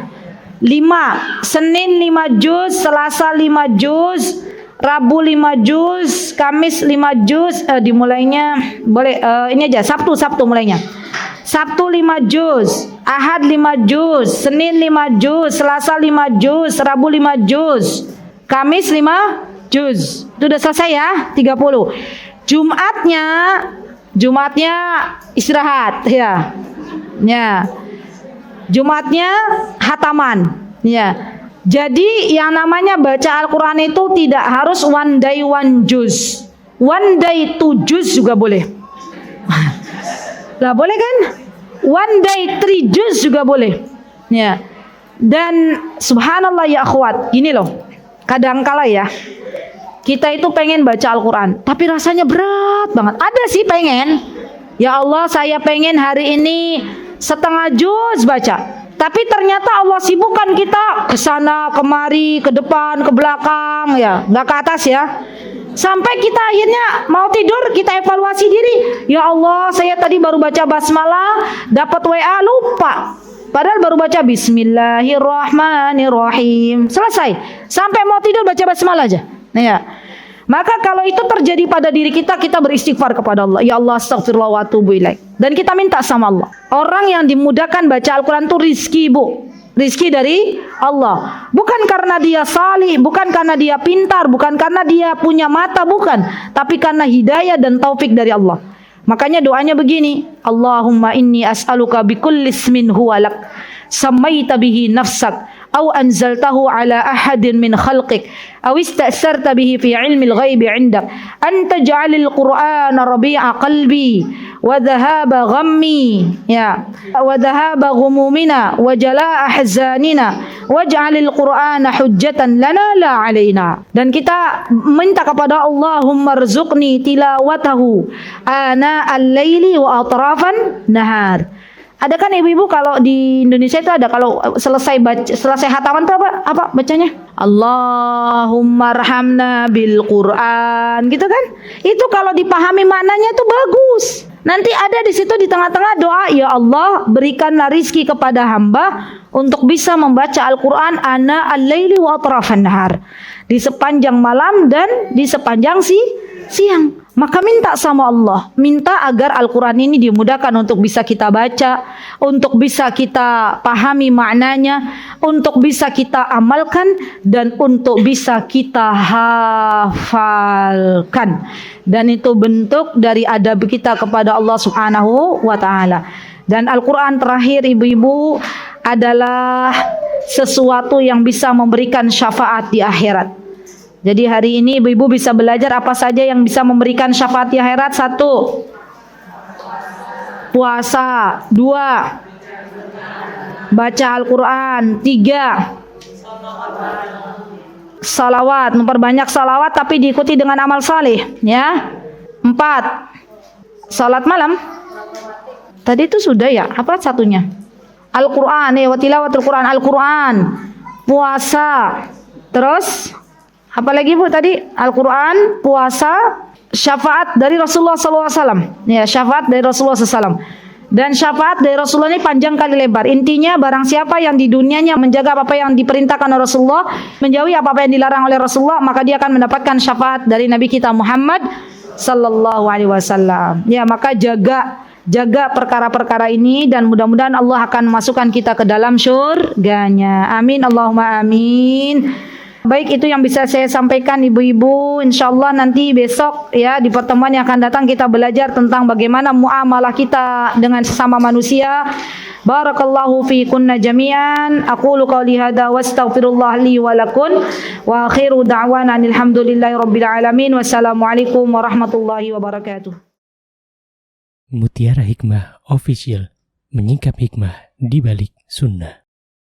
5, Senin 5 juz, Selasa 5 juz, Rabu 5 juz, Kamis 5 juz, dimulainya boleh ini aja, Sabtu mulainya. Sabtu 5 juz, Ahad 5 juz, Senin 5 juz, Selasa 5 juz, Rabu 5 juz, Kamis 5 juz. Itu udah selesai ya, 30. Jumatnya istirahat ya. Ya. Jumatnya hataman. Ya. Jadi yang namanya baca Al-Qur'an itu tidak harus one day one juz. One day 2 juz juga boleh. Lah boleh kan? One day 3 juz juga boleh. Ya. Dan subhanallah ya akhwat, gini loh. Kadangkala ya, kita itu pengen baca Al-Quran, tapi rasanya berat banget. Ada sih pengen, ya Allah saya pengen hari ini setengah juz baca. Tapi ternyata Allah sibukkan kita ke sana, kemari, ke depan, ke belakang, ya, nggak ke atas ya. Sampai kita akhirnya mau tidur, kita evaluasi diri. Ya Allah, saya tadi baru baca basmalah, dapat WA lupa. Padahal baru baca Bismillahirrahmanirrahim. Selesai. Sampai mau tidur baca basmalah aja. Nah, ya. Maka kalau itu terjadi pada diri kita, kita beristighfar kepada Allah. Ya Allah, astagfirullah wa atubu ilaik. Dan kita minta sama Allah. Orang yang dimudahkan baca Al-Quran itu rizki, Bu. Rizki dari Allah. Bukan karena dia salih, bukan karena dia pintar, bukan karena dia punya mata, bukan. Tapi karena hidayah dan taufik dari Allah. Makanya doanya begini. Allahumma inni as'aluka bikulli ismin huwa lak. Samaita bihi nafsak. أو أنزلته على أحد من خلقك أو استأثرت به في علم الغيب عندك أن تجعل القرآن ربيع قلبي وذهاب غمي وذهاب غمومنا وجلاء أحزاننا واجعل القرآن حجة لنا لا علينا. Dan kita minta kepada Allahumma rzuqni tilawatahu ana al-laili wa atrafan nahar. Ada kan ibu-ibu kalau di Indonesia itu ada kalau selesai hataman itu apa bacanya? Allahumma arhamna bil Quran, gitu kan? Itu kalau dipahami maknanya itu bagus. Nanti ada di situ di tengah-tengah doa, ya Allah berikanlah rizki kepada hamba untuk bisa membaca Al-Quran ana al-laili wa atrafan nahar, di sepanjang malam dan di sepanjang siang. Maka minta sama Allah, minta agar Al-Quran ini dimudahkan untuk bisa kita baca, untuk bisa kita pahami maknanya, untuk bisa kita amalkan, dan untuk bisa kita hafalkan. Dan itu bentuk dari adab kita kepada Allah Subhanahu wa ta'ala. Dan Al-Quran terakhir ibu-ibu adalah sesuatu yang bisa memberikan syafaat di akhirat. Jadi hari ini ibu-ibu bisa belajar apa saja yang bisa memberikan syafaat di akhirat. 1, puasa. 2, baca Al-Quran. 3, salawat, memperbanyak salawat tapi diikuti dengan amal saleh, ya. 4, salat malam. Tadi itu sudah ya, apa satunya? Al-Quran, wa tilawatul Quran, Al-Quran. Puasa. Terus apalagi Bu tadi? Al-Quran, puasa, syafaat dari Rasulullah SAW. Ya, syafaat dari Rasulullah SAW. Dan syafaat dari Rasulullah ini panjang kali lebar. Intinya barang siapa yang di dunianya menjaga apa yang diperintahkan oleh Rasulullah, menjauhi apa yang dilarang oleh Rasulullah, maka dia akan mendapatkan syafaat dari Nabi kita Muhammad sallallahu alaihi wasallam. Ya, maka jaga jaga perkara-perkara ini dan mudah-mudahan Allah akan memasukkan kita ke dalam surganya. Amin Allahumma amin. Baik, itu yang bisa saya sampaikan ibu-ibu. Insyaallah nanti besok ya di pertemuan yang akan datang kita belajar tentang bagaimana muamalah kita dengan sesama manusia. Barakallahu fi kunna jami'an. Aqulu qawli hadza wa astaghfirullah li wa lakum wa akhiru da'wana alhamdulillahi rabbil alamin. Wassalamualaikum warahmatullahi wabarakatuh. Mutiara Hikmah Official, menyingkap hikmah di balik sunnah.